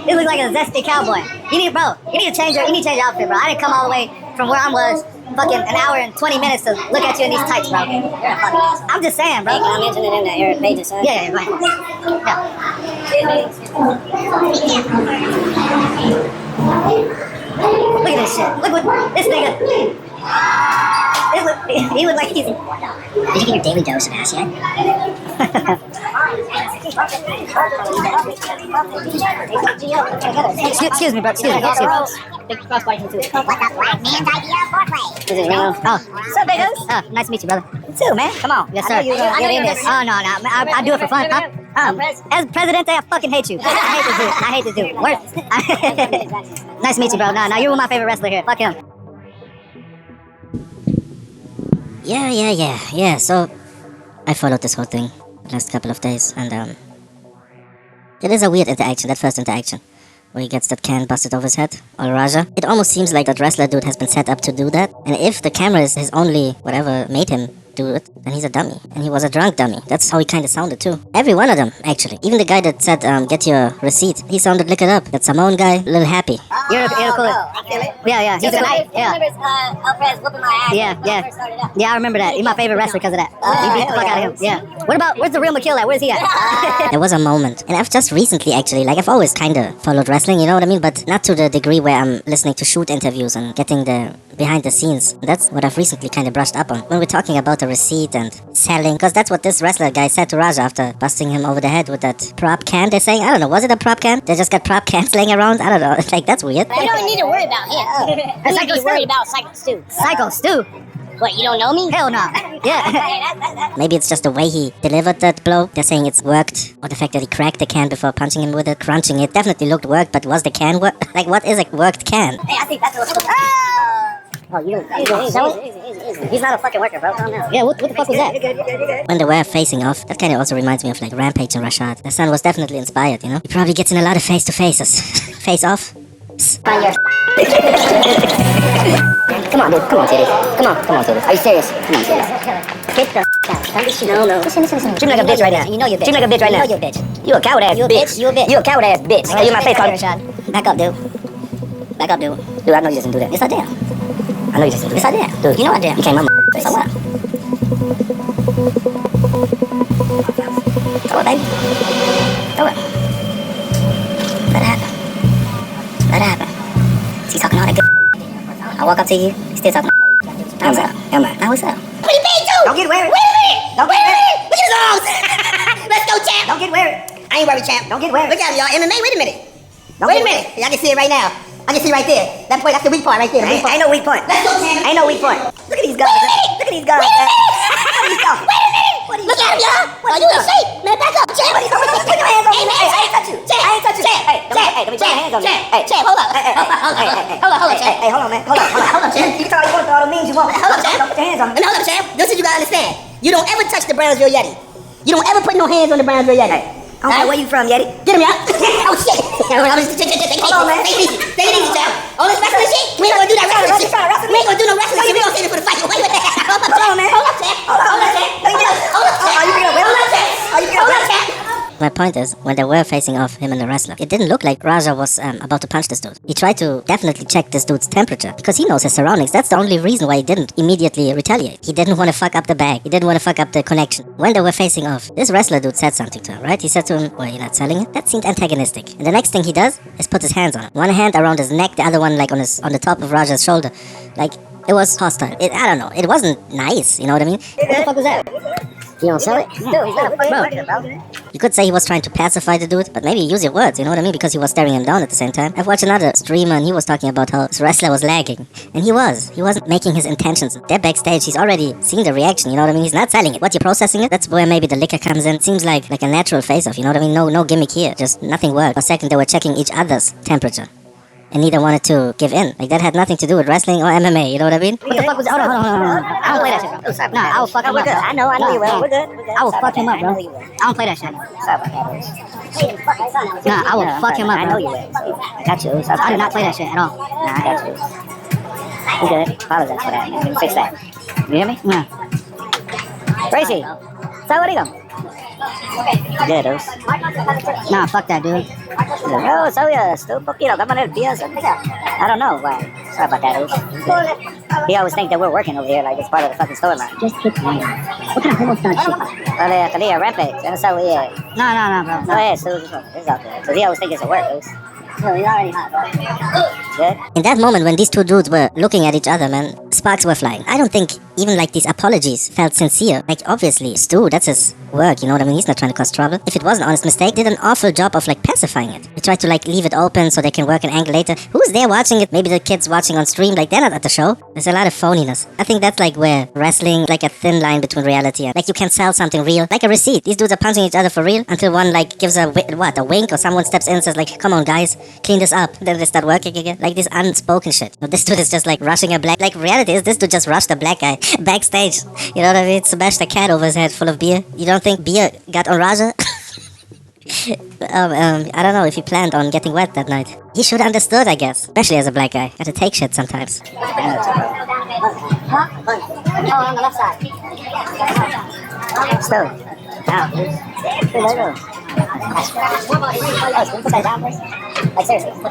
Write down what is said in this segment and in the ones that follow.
You look like a zesty cowboy. You need to change your outfit, bro. I didn't come all the way from where I was fucking an hour and 20 minutes to look at you in these tights, bro. You're a fucking asshole. I'm just saying, bro. Hey, can I mention it in the Rampage, son? Yeah, go ahead. Yeah. Look at this shit. Look what this nigga. He look like he's. Did you get your daily dose of ass yet? Excuse me, bro. Excuse me. Big crossbody into it. What the black man's idea of foreplay? Is it real? Oh, what's up, big host? Oh, nice to meet you, brother. You too, man. Come on. Yes, sir. I know you Oh, no. I do it for fun. As president, I fucking hate you. I hate this dude. Nice to meet you, bro. Nah, you're my favorite wrestler here. Fuck him. Yeah. So, I followed this whole thing the last couple of days, and it is a weird interaction, that first interaction, where he gets that can busted over his head, or Raja. It almost seems like that wrestler dude has been set up to do that, and if the camera is his only whatever made him do it, then he's a dummy. And he was a drunk dummy. That's how he kinda sounded too. Every one of them, actually. Even the guy that said, get your receipt, he sounded lick it up. That Samoan guy, a little happy. You're cool. I feel it. Yeah. He's a nice. Yeah. Remember Alfred's whooping my ass when I first started out? Yeah, I remember that. He's my favorite wrestler because of that. You beat the fuck out of him. Yeah. Where's the real McKill at? Where's he at? There was a moment, and I've just recently actually, like I've always kinda followed wrestling, you know what I mean? But not to the degree where I'm listening to shoot interviews and getting the behind the scenes. That's what I've recently kinda brushed up on. When we're talking about the receipt and selling, because that's what this wrestler guy said to Raja after busting him over the head with that prop can. They're saying, I don't know, was it a prop can? They just got prop cans laying around? I don't know. Like, that's weird. You don't need to worry about him. You need to be worried about Psycho Stu. Psycho Stu? What, you don't know me? Hell no. Yeah. Maybe it's just the way he delivered that blow. They're saying it's worked. Or the fact that he cracked the can before punching him with it. Crunching it definitely looked worked, but was the can work? Like, what is a worked can? Hey, I think that's what... Oh, you don't... He's not a fucking worker, bro. Calm down. Yeah, what the fuck was that? When they were facing off, that kind of also reminds me of like Rampage and Rashad. The son was definitely inspired, you know? He probably gets in a lot of face-to-faces. Face off. Find your... Come on, dude. Come on, titties. Come on, titties. Are you serious? Come on, titties. Get the out. Don't be shit. No. Listen. Treat me like a bitch right now. You know you're a bitch. Treat me like a bitch right now. You know you're a bitch. You a coward ass bitch. You a bitch. You a coward ass bitch. You my face card. Back up, dude. Back up, dude. Dude, I know you just didn't do that. Yes, I did. I know you just didn't do that. Yes, I did. Dude, you know I did. You came on my face. So what? Throw it, baby. Throw it. Let it happen. Let it happen. He's talking all that good. I walk up to you, he's still talking. Now what's up? Now what's up? What he paid to? Don't get worried. Wait a minute. Don't get worried. Look at his arms. Let's go, champ. Don't get worried. I ain't worried, champ. Don't get worried. Look at him, y'all. MMA. Wait a minute. Wait a minute. Y'all can see it right now. I can see right there. That point, that's the weak point right there. Ain't no weak point. Let's go, champ. Ain't no weak point. Look at these guys. Look at these guys. Wait a minute. Look at him, y'all. Are you in shape? Man, back up, champ. Put your hands on me. Hey, I ain't touch you. Champ. I ain't touch you. Champ. Hey, don't put your hands on me. Hey, champ, hold up. Hold up, champ. Hey, hold on, man. Hold up, champ. You can tell you want all the means you want. Hold up, champ. Don't put your hands on me. Hold up, champ. This is you gotta understand. You don't ever touch the Brownsville Yeti. You don't ever put no hands on the Brownsville Yeti. I don't know where you from, Yeti. Get him, y'all. Oh, shit. Hold on, man. Take it easy, champ. All this wrestling shit, we ain't gonna do that wrestling shit. We ain't gonna do no wrestling shit. We gonna save it for the fight. Wait with that. Hold on, man. Hold up, champ. Hold up, champ. Are you gonna win? Are you gonna win? My point is, when they were facing off, him and the wrestler, it didn't look like Raja was about to punch this dude. He tried to definitely check this dude's temperature, because he knows his surroundings. That's the only reason why he didn't immediately retaliate. He didn't want to fuck up the bag. He didn't want to fuck up the connection. When they were facing off, this wrestler dude said something to him, right? He said to him, well, you're not selling it? That seemed antagonistic. And the next thing he does is put his hands on him. One hand around his neck, the other one like on the top of Raja's shoulder. Like, it was hostile. I don't know. It wasn't nice, you know what I mean? What the fuck was that? You don't sell it? No, he's not a fucking worker, bro. You could say he was trying to pacify the dude, but maybe use your words, you know what I mean? Because he was staring him down at the same time. I've watched another streamer and he was talking about how his wrestler was lagging. And he wasn't making his intentions. They're backstage, he's already seen the reaction, you know what I mean? He's not selling it. What, you're processing it? That's where maybe the liquor comes in. Seems like a natural face-off, you know what I mean? No gimmick here. Just nothing worked. For a second they were checking each other's temperature. And neither wanted to give in. Like, that had nothing to do with wrestling or MMA, you know what I mean? What the fuck was that? Hold on. I don't play that shit, bro. Nah, I will fuck him up, bro. I know you will. We're good. I will fuck him up, bro. I don't play that shit. Nah, I will fuck him up, bro. I know you will. I got you. I do not play that shit at all. Nah, I got you. You good. Apologize for that, man. Fix that. You hear me? Yeah. Tracy. So what do you go? Good, those. Nah, fuck that, dude. Oh, so yeah, still poquito. Come on, I don't know why. Sorry about that, those. He always think that we're working over here like it's part of the fucking storyline. Just keep quiet. What kind of homo style shit? Rampage. That's how we No, bro. No, yeah, so it's out there. So he always think it's a work, those. No, he's already hot, bro. Good. In that moment when these two dudes were looking at each other, man, sparks were flying. I don't think even like these apologies felt sincere. Like obviously, Stu, that's his work, you know what I mean? He's not trying to cause trouble. If it was an honest mistake, did an awful job of like pacifying it. He tried to like leave it open so they can work an angle later. Who's there watching it? Maybe the kids watching on stream, like they're not at the show. There's a lot of phoniness. I think that's like where wrestling, like a thin line between reality and like you can sell something real, like a receipt. These dudes are punching each other for real until one like gives a wink, or someone steps in and says like, come on guys, clean this up. Then they start working again. Like this unspoken shit. This dude is just like rushing a black, like reality is this dude just rushed a black guy backstage. You know what I mean? Smashed a cat over his head full of beer. You don't think beer got on Raja? I don't know if he planned on getting wet that night. He should have understood, I guess. Especially as a black guy. Gotta take shit sometimes. Huh? Oh, on the left side. Still. Now. Put that down, please. Like seriously. No,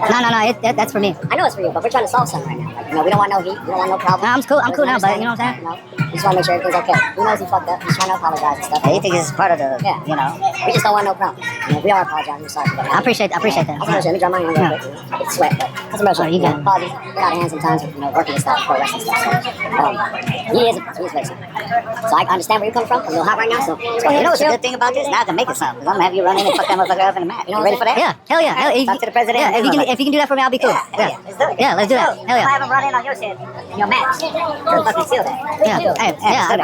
that's for me. I know it's for you, but we're trying to solve something right now. Like, you know, we don't want no heat. We don't want no problem. No, I'm cool now, but you know what I'm saying? You know, we just want to make sure everything's okay. He knows he fucked up. He's trying to apologize and stuff. He thinks it's part of the, you know. We just don't want no problem. You know, we are apologizing. We're sorry for that. I appreciate that. Let me draw mine on a little bit. It's sweat, but that's a measure. You got it. Apologies. We're out of hand sometimes with, you know, working and stuff, pro wrestling stuff. So, he is racing. So I understand where you're coming from. I'm a little hot right now, so you know what's a good thing about this? Now I can make it something. Because I'm going to have you run in and fuck that motherfucker up in the mat. You know, ready for that? Yeah, hell yeah. Talk to the president. Yeah, if you can do that for me, I'll be cool. Yeah, let's do it. Yeah, let's do that. Hell yeah. I have him run in on your shit in your match. You'll fucking seal that. I'm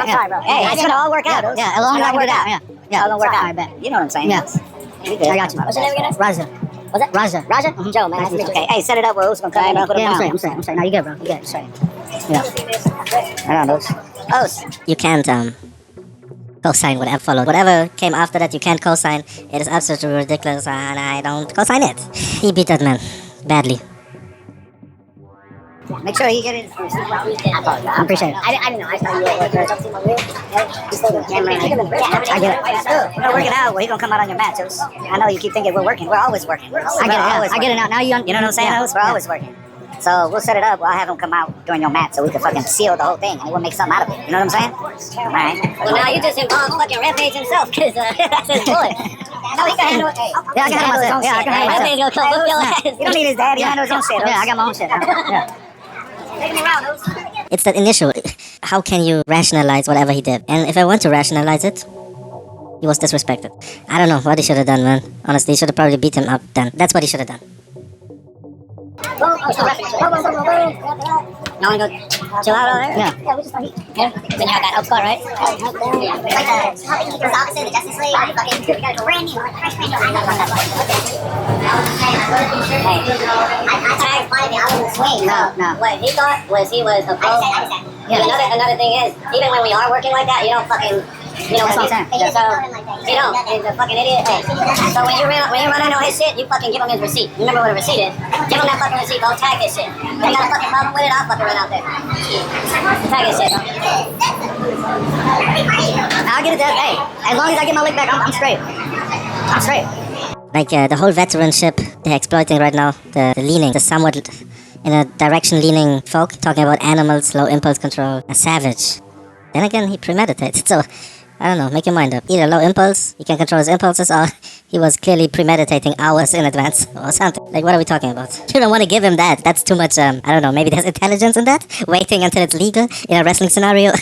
sorry, bro. Hey, it's gonna all work out. Yeah, as long as I can do that. Yeah, it's all gonna work out. I bet. You know what I'm saying? Yeah. I got you. What's your name again? Raja. What's that? Raja? Mm-hmm. Joe, man. Nice to meet you. Okay, hey, set it up where who's gonna come in and put him down. I'm sorry. No, you good, bro. You good. Sorry. Yeah. I don't know. Oh, You can't co-sign whatever followed. Whatever came after that, you can't co-sign. It is absolutely ridiculous, and I don't co-sign it. He beat that man badly. make sure he get it. I appreciate it. I didn't know. I thought you were working. I get it. We're working out. Well, he's gonna come out on your match. I know you keep thinking we're working. We're always working. I get it now. Now you know what I'm saying? We're always working. So we'll set it up. I'll have him come out during your match so we can fucking seal the whole thing and we'll make something out of it. You know what I'm saying? All right. Well, now you just involved fucking Rampage himself, because that's his boy. No, he can handle it. Yeah, I can handle myself. Yeah, I can handle myself. Rampage gonna come your ass. You don't need his dad. He handles his own shit. Yeah, I got my own shit. Yeah. Taking me around, It's that initial, how can you rationalize whatever he did? And if I want to rationalize it, he was disrespected. I don't know what he should have done, man. Honestly, he should have probably beat him up then. That's what he should have done. No one go chill out over there? Yeah. Yeah, we just yeah. Then you have that up spot, right? Like the opposite of the Justice League, fucking got a brand new, fresh brand new. I tried to find it, I was in the swing. No. What he thought was he was a pro. I understand. Yeah. Another thing is, even when we are working like that, you don't fucking, you know That's what what I'm I mean? So, you know, he's a fucking idiot. Hey. So when you're running on his shit, you fucking give him his receipt. You remember what a receipt is? Give him that fucking receipt, go tag his shit. If you got a fucking problem with it, I'll fucking run out there. Tag his shit, bro. I'll get it done. Hey, as long as I get my lick back, I'm straight. I'm straight. Like the whole veteranship they're exploiting right now, the leaning, the somewhat in a direction leaning folk, talking about animals, low impulse control, a savage. Then again, he premeditated, so I don't know, make your mind up. Either low impulse, he can control his impulses, or he was clearly premeditating hours in advance, or something. Like, what are we talking about? You don't want to give him that. That's too much, I don't know, maybe there's intelligence in that? Waiting until it's legal in a wrestling scenario?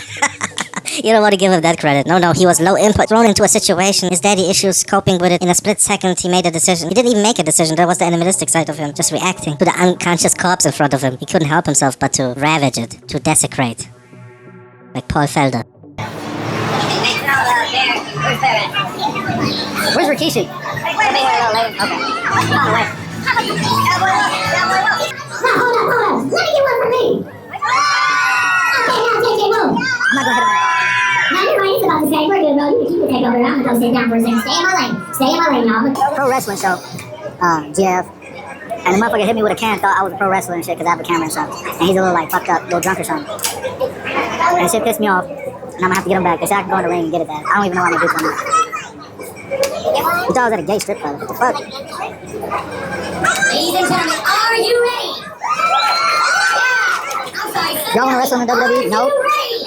You don't want to give him that credit. No, he was low input, thrown into a situation, his daddy issues, coping with it. In a split second, he made a decision. He didn't even make a decision. That was the animalistic side of him, just reacting to the unconscious corpse in front of him. He couldn't help himself but to ravage it, to desecrate. Like Paul Felder. Where's Rikishi? Come here, little lady. Okay. Come on, away. No, hold on. Let me get one for me. Okay, now take it home. I'm not gonna hit him. Now you're right, it's about the same. We're good, bro. You can take over. I'm gonna go sit down for a second. Stay in my lane. Stay in my lane, y'all. Pro wrestling show, GF, and the motherfucker hit me with a can, thought I was a pro wrestler and shit because I have a camera and stuff. And he's a little like fucked up, little drunk or something. And shit pissed me off, and I'm gonna have to get him back. They said I can go in the ring and get it back. I don't even know why they do something. You thought I was at a gay strip club. What the fuck? Ladies and gentlemen, are you ready? Yeah. I'm sorry. Y'all wanna wrestle in the WWE? No. Are you ready?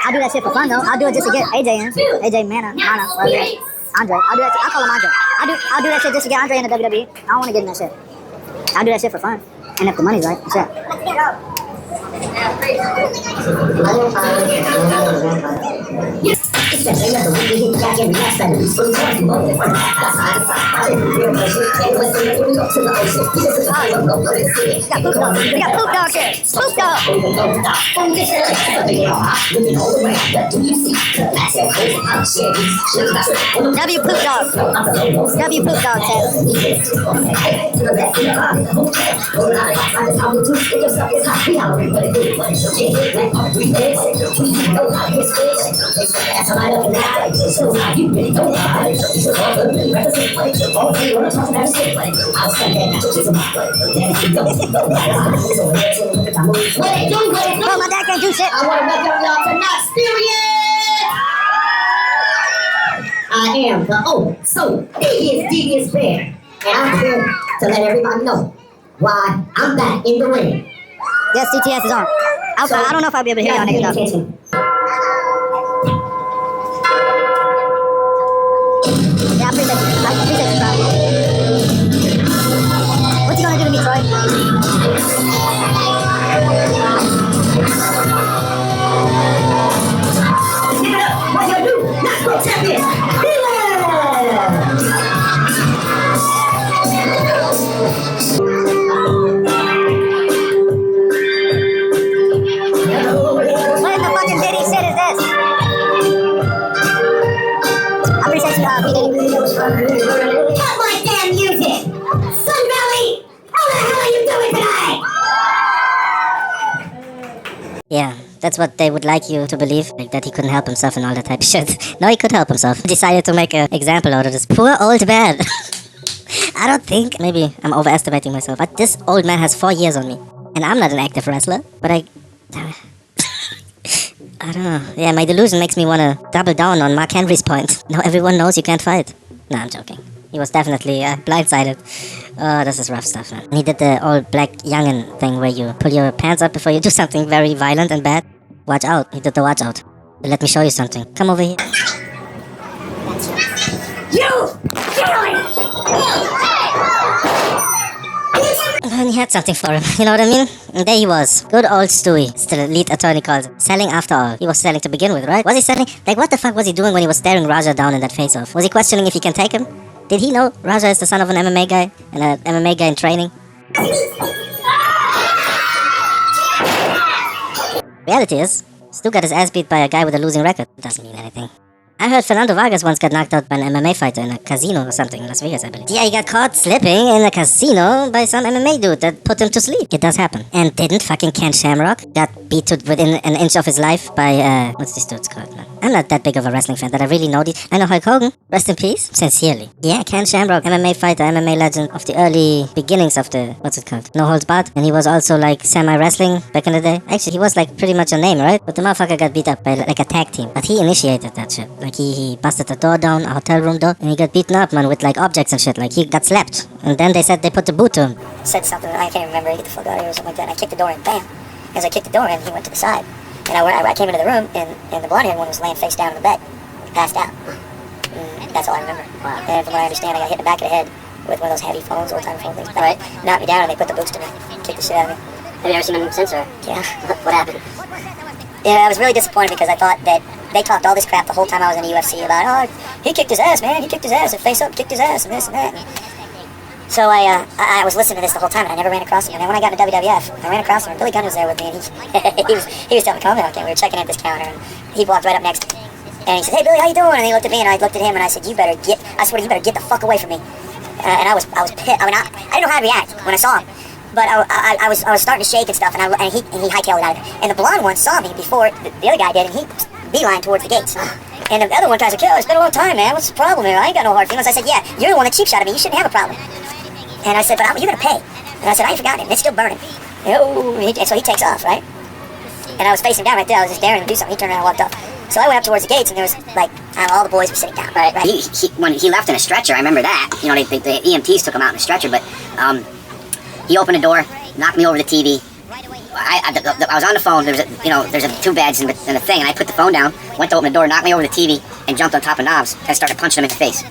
I'll do that shit for fun though. I'll do it just to get AJ in. AJ Mana, whatever it is. Andre. I'll do that. I'll call him Andre. I'll do that shit just to get Andre in the WWE. I don't wanna get in that shit. I'll do that shit for fun. And if the money's right, shit. We got poop dog here. Poop dog. W poop dog. W poop dog, Ted. Bro, my dad can't do shit. I want to welcome y'all to Not Serious. I am the so devious bear, and I'm here to let everybody know why I'm back in the ring. Yes, CTS is on. I don't know if I'll be able to hear y'all niggas though. Yeah, I appreciate you. I appreciate you, bro. What you gonna do to me, Troy? Give it up. What you do? Not pro champion. What in the fucking Diddy shit is this? I appreciate you, P. Diddy. Cut my damn music. Sun Valley, how the hell are you doing tonight? Yeah, that's what they would like you to believe, like that he couldn't help himself and all that type of shit. No, he could help himself. He decided to make an example out of this poor old man. I don't think, maybe I'm overestimating myself, but this old man has 4 years on me. And I'm not an active wrestler, but I don't know. Yeah, my delusion makes me want to double down on Mark Henry's point. Now everyone knows you can't fight. No, I'm joking. He was definitely blindsided. Oh, this is rough stuff, man. He did the old black youngin' thing where you pull your pants up before you do something very violent and bad. Watch out. He did the watch out. Let me show you something. Come over here. And he had something for him, you know what I mean? And there he was. Good old Stewie. Still lead attorney calls it. Selling after all. He was selling to begin with, right? Was he selling? Like, what the fuck was he doing when he was staring Raja down in that face-off? Was he questioning if he can take him? Did he know Raja is the son of an MMA guy? And an MMA guy in training? Reality is, Stu got his ass beat by a guy with a losing record. It doesn't mean anything. I heard Fernando Vargas once got knocked out by an MMA fighter in a casino or something in Las Vegas, I believe. Yeah, he got caught slipping in a casino by some MMA dude that put him to sleep. It does happen. And didn't fucking Ken Shamrock got beat to within an inch of his life by, what's this dude's called, man? I'm not that big of a wrestling fan that I really know these. I know Hulk Hogan. Rest in peace. Sincerely. Yeah, Ken Shamrock, MMA fighter, MMA legend of the early beginnings of the, what's it called? No Holds Barred. And he was also like semi-wrestling back in the day. Actually, he was like pretty much a name, right? But the motherfucker got beat up by like a tag team. But he initiated that shit. Like he busted the door down, a hotel room door, and he got beaten up, man, with like objects and shit. Like he got slapped. And then they said they put the boot to him. Said something, I can't remember, get the fuck out of here or something like that. And I kicked the door in, bam. As I kicked the door in, he went to the side. And I came into the room, and the blonde-haired one was laying face down in the bed, passed out. And that's all I remember. Wow. And from what I understand, I got hit in the back of the head with one of those heavy phones, old-time phone things. All right. Knocked me down, and they put the boots to me, kicked the shit out of me. Have you ever seen him since, or? Yeah. What happened? Yeah, I was really disappointed because I thought that they talked all this crap the whole time I was in the UFC about, oh, he kicked his ass, man, he kicked his ass, and face up, kicked his ass, and this and that. So I was listening to this the whole time, and I never ran across him. And then when I got into WWF, I ran across him, and Billy Gunn was there with me, and he was telling me, calm down, okay, we were checking in at this counter, and he walked right up next to me. And he said, hey, Billy, how you doing? And he looked at me, and I looked at him, and I said, I swear, you better get the fuck away from me. And I was pissed. I mean, I didn't know how to react when I saw him. But I was starting to shake and stuff, and he hightailed it out of there. And the blonde one saw me before the other guy did, and he beeline towards the gates. And the other one tries to kill. It's been a long time, man. What's the problem here? I ain't got no hard feelings. I said, yeah, you're the one that cheap shot at me. You shouldn't have a problem. And I said, but you're gonna pay. And I said, I ain't forgotten it. It's still burning. And so he takes off, right? And I was facing down right there. I was just daring him to do something. He turned around and walked off. So I went up towards the gates, and there was like all the boys were sitting down. Right. When he left in a stretcher, I remember that. You know, the EMTs took him out in a stretcher, but he opened the door, knocked me over the TV. I was on the phone. There's two beds and a thing, and I put the phone down, went to open the door, knocked me over the TV, and jumped on top of Knobs and started punching him in the face.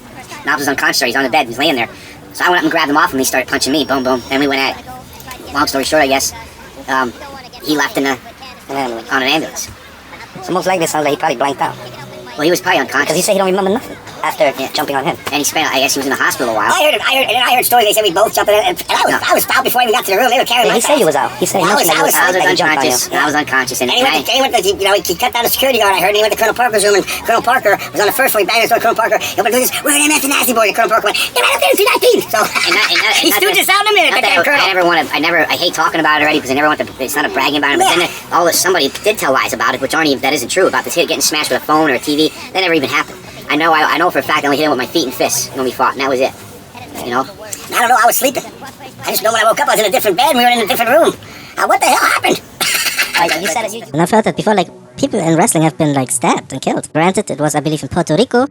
Knobs was unconscious. He's on the bed. He was laying there. So I went up and grabbed him off him. He started punching me. Boom, boom. And we went at it. Long story short, I guess, he left on an ambulance. So most likely it sounds like he probably blanked out. Well, he was probably unconscious. Because he said he don't remember nothing after jumping on him. And I guess he was in the hospital a while. I heard stories. They said we both jumped in, and I was out before we got to the room. They were carrying me. He said he was out. He said he was unconscious. I was unconscious. And he cut down the security guard. I heard, and he went to Colonel Parker's room, and Colonel Parker was on the first floor. He banged his door. Colonel Parker, we're gonna do this. We're gonna MS the nasty boy. And Colonel Parker went, "Get right up there and see that team." So he stood this out in a minute. I hate talking about it already because I never want to. It's not a bragging about it. But then somebody did tell lies about it, which that isn't true about this kid getting smashed with a phone or a TV. That never even happened. I know for a fact I only hit him with my feet and fists when we fought, and that was it. You know? I don't know, I was sleeping. I just know when I woke up I was in a different bed and we were in a different room. What the hell happened? You said it. And I've heard that before, like, people in wrestling have been, like, stabbed and killed. Granted, it was, I believe, in Puerto Rico.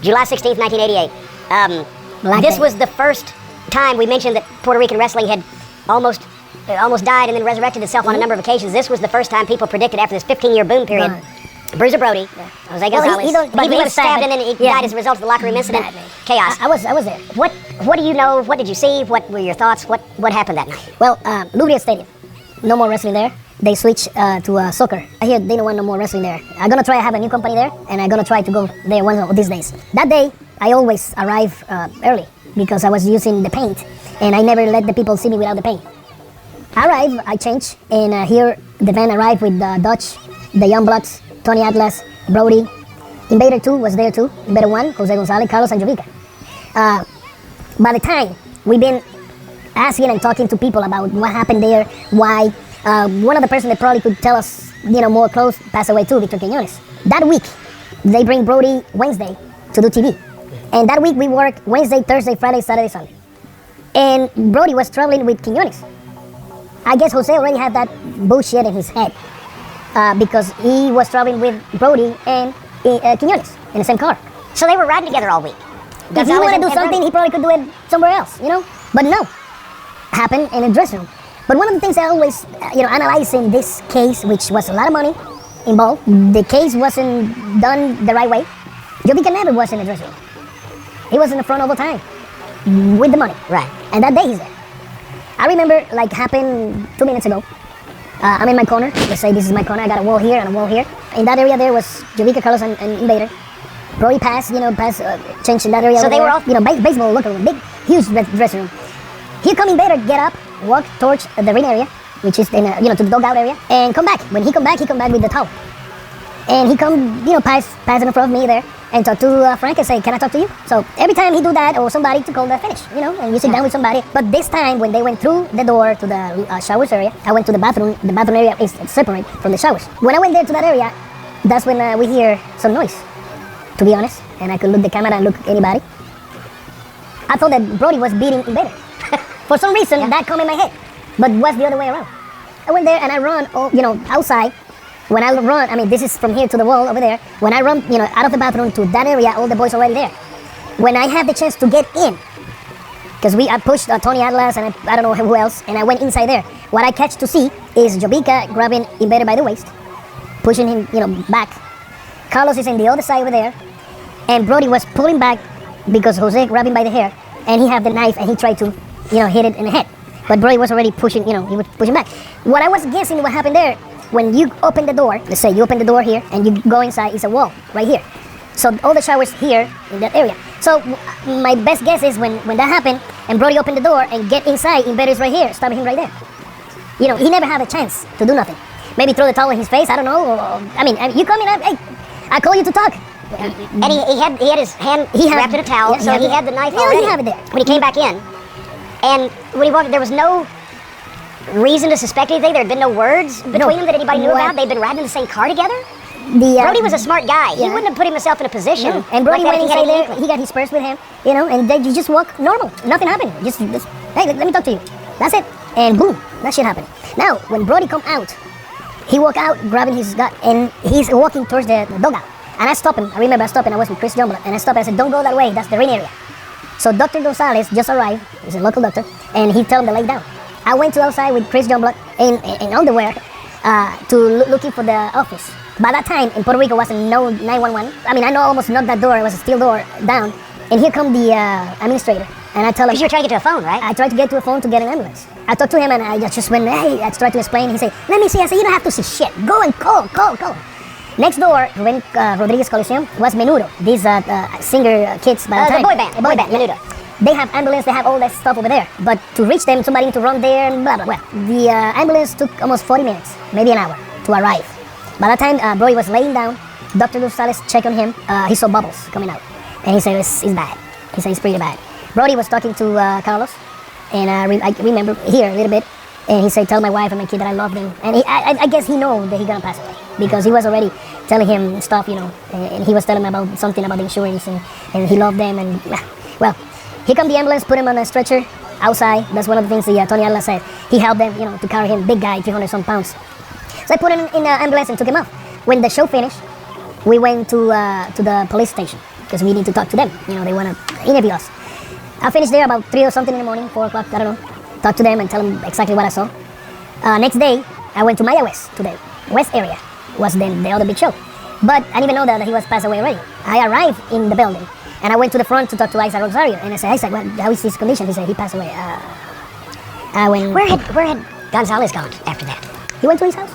July 16th, 1988. This was the first time we mentioned that Puerto Rican wrestling had almost died and then resurrected itself on a number of occasions. This was the first time people predicted after this 15-year boom period. Bruiser Brody, Jose Gonzalez, he was stabbed and then he died as a result of the locker room incident. Chaos. I was there. What do you know? What did you see? What were your thoughts? What happened that night? Well, Lubriel Stadium. No more wrestling there. They switched to soccer. I hear they don't want no more wrestling there. I'm gonna try to have a new company there, and I'm gonna try to go there one of these days. That day, I always arrive early because I was using the paint, and I never let the people see me without the paint. I arrive, I change, and here the van arrived with Dutch, the Youngbloods, Tony Atlas, Brody. Invader 2 was there too. Invader 1, Jose Gonzalez, Carlos, and Jovica. By the time we've been asking and talking to people about what happened there, why, one of the person that probably could tell us, more close passed away too, Victor Quiñones. That week, they bring Brody Wednesday to do TV. And that week we work Wednesday, Thursday, Friday, Saturday, Sunday. And Brody was traveling with Quiñones. I guess Jose already had that bullshit in his head. Because he was traveling with Brody and Quiñones in the same car. So they were riding together all week. If he wanted to do something, he probably could do it somewhere else, But no, happened in a dressing room. But one of the things I always, analyzing this case, which was a lot of money involved, the case wasn't done the right way. Jovica never was in the dressing room. He was in the front all the time with the money. Right. And that day he's there. I remember, happened 2 minutes ago. I'm in my corner. Let's say this is my corner. I got a wall here and a wall here. In that area there was Jovica, Carlos, and Invader. Brody passed, changed in that area. So they were all, baseball locker room, big, huge dressing room. Here come Invader, get up, walk towards the ring area, which is in, to the dugout area, and come back. When he come back with the towel. And he come, pass in front of me there, and talk to Frank and say, "Can I talk to you?" So every time he do that, or somebody to call the finish, and you sit down with somebody. But this time, when they went through the door to the showers area, I went to the bathroom. The bathroom area is separate from the showers. When I went there to that area, that's when we hear some noise, to be honest. And I could look the camera and look anybody. I thought that Brody was beating Invader. For some reason, that come in my head. But was the other way around. I went there and I run, outside. When I run, this is from here to the wall over there. When I run, out of the bathroom to that area, all the boys already there. When I have the chance to get in, because I pushed Tony Atlas and I don't know who else, and I went inside there. What I catch to see is Jovica grabbing Invader by the waist, pushing him, back. Carlos is in the other side over there, and Brody was pulling back because Jose grabbed him by the hair, and he had the knife and he tried to, hit it in the head. But Brody was already pushing, he was pushing back. What I was guessing what happened there, when you open the door, let's say you open the door here and you go inside, it's a wall right here. So all the showers here in that area. So my best guess is when that happened and Brody opened the door and get inside, Invader's right here, stabbing him right there. He never had a chance to do nothing. Maybe throw the towel in his face, I don't know. You come in, hey, I call you to talk. And he had his hand wrapped in a towel, so he had the knife already. He had it there. When he came back in, and when he walked, there was no reason to suspect anything. There had been no words between them that anybody knew about. They'd been riding in the same car together. Brody was a smart guy. He wouldn't have put himself in a position. No. And Brody like went inside there. He got his purse with him, and then you just walk normal. Nothing happened. Just hey, let me talk to you. That's it. And boom, that shit happened. Now, when Brody come out, He walked out, grabbing his gun, and he's walking towards the dugout. And I stopped him. I remember I stopped him. I was with Chris Jungblood, and I stopped. I said, "Don't go that way. That's the ring area." So Dr. Gonzalez just arrived. He's a local doctor, and he told him to lay down. I went to outside with Chris Jungblood in underwear looking for the office. By that time, in Puerto Rico, wasn't no 911. I mean, I know almost knocked that door. It was a steel door down. And here come the administrator. And I tell him... Because you were trying to get to a phone, right? I tried to get to a phone to get an ambulance. I talked to him and I just went, hey, I tried to explain. He said, let me see. I said, you don't have to see shit. Go and call. Next door, when Rodriguez Coliseum, was Menudo. These singer kids by the time. The boy band, Menudo. They have ambulance, they have all that stuff over there. But to reach them, somebody need to run there and blah, blah, blah. The ambulance took almost 40 minutes, maybe an hour, to arrive. By that time, Brody was laying down. Dr. Gonzalez checked on him. He saw bubbles coming out. And he said, it's bad. He said, it's pretty bad. Brody was talking to Carlos. And I remember here a little bit. And he said, tell my wife and my kid that I love them. And I guess he knows that he's going to pass away. Because he was already telling him stuff, you know. And he was telling him about something about the insurance. And he loved them. And, well, here come the ambulance, put him on a stretcher outside. That's one of the things that Tony Atlas said. He helped them, you know, to carry him. Big guy, 300-some pounds. So I put him in the ambulance and took him off. When the show finished, we went to the police station because we need to talk to them. You know, they want to interview us. I finished there about 3 or something in the morning, 4 o'clock, I don't know. Talk to them and tell them exactly what I saw. Next day, I went to Maya West, to the west area. Was then the other big show. But I didn't even know that he was passed away already. I arrived in the building and I went to the front to talk to Isaac Rosario. And I said, Isaac, well, how is his condition? He said, he passed away. Where had Gonzalez gone after that? He went to his house.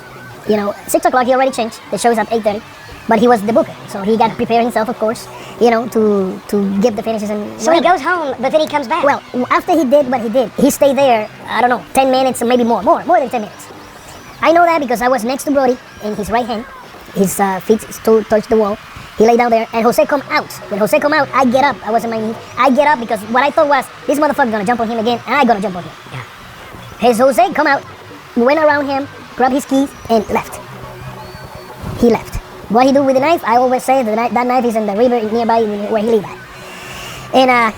You know, 6 o'clock, he already changed. The show is at 8:30. But he was the booker. So he got to prepare himself, of course, you know, to give the finishes. And so he goes home, but then he comes back. Well, after he did what he did, he stayed there, I don't know, 10 minutes or maybe more than 10 minutes. I know that because I was next to Brody in his right hand. His feet touched the wall. He lay down there, and Jose come out. When Jose come out, I get up. I was on my knees. I get up because what I thought was, this motherfucker gonna jump on him again, and I gonna jump on him. Yeah. His Jose come out, went around him, grabbed his keys, and left. He left. What he do with the knife, I always say that knife is in the river nearby where he live at. And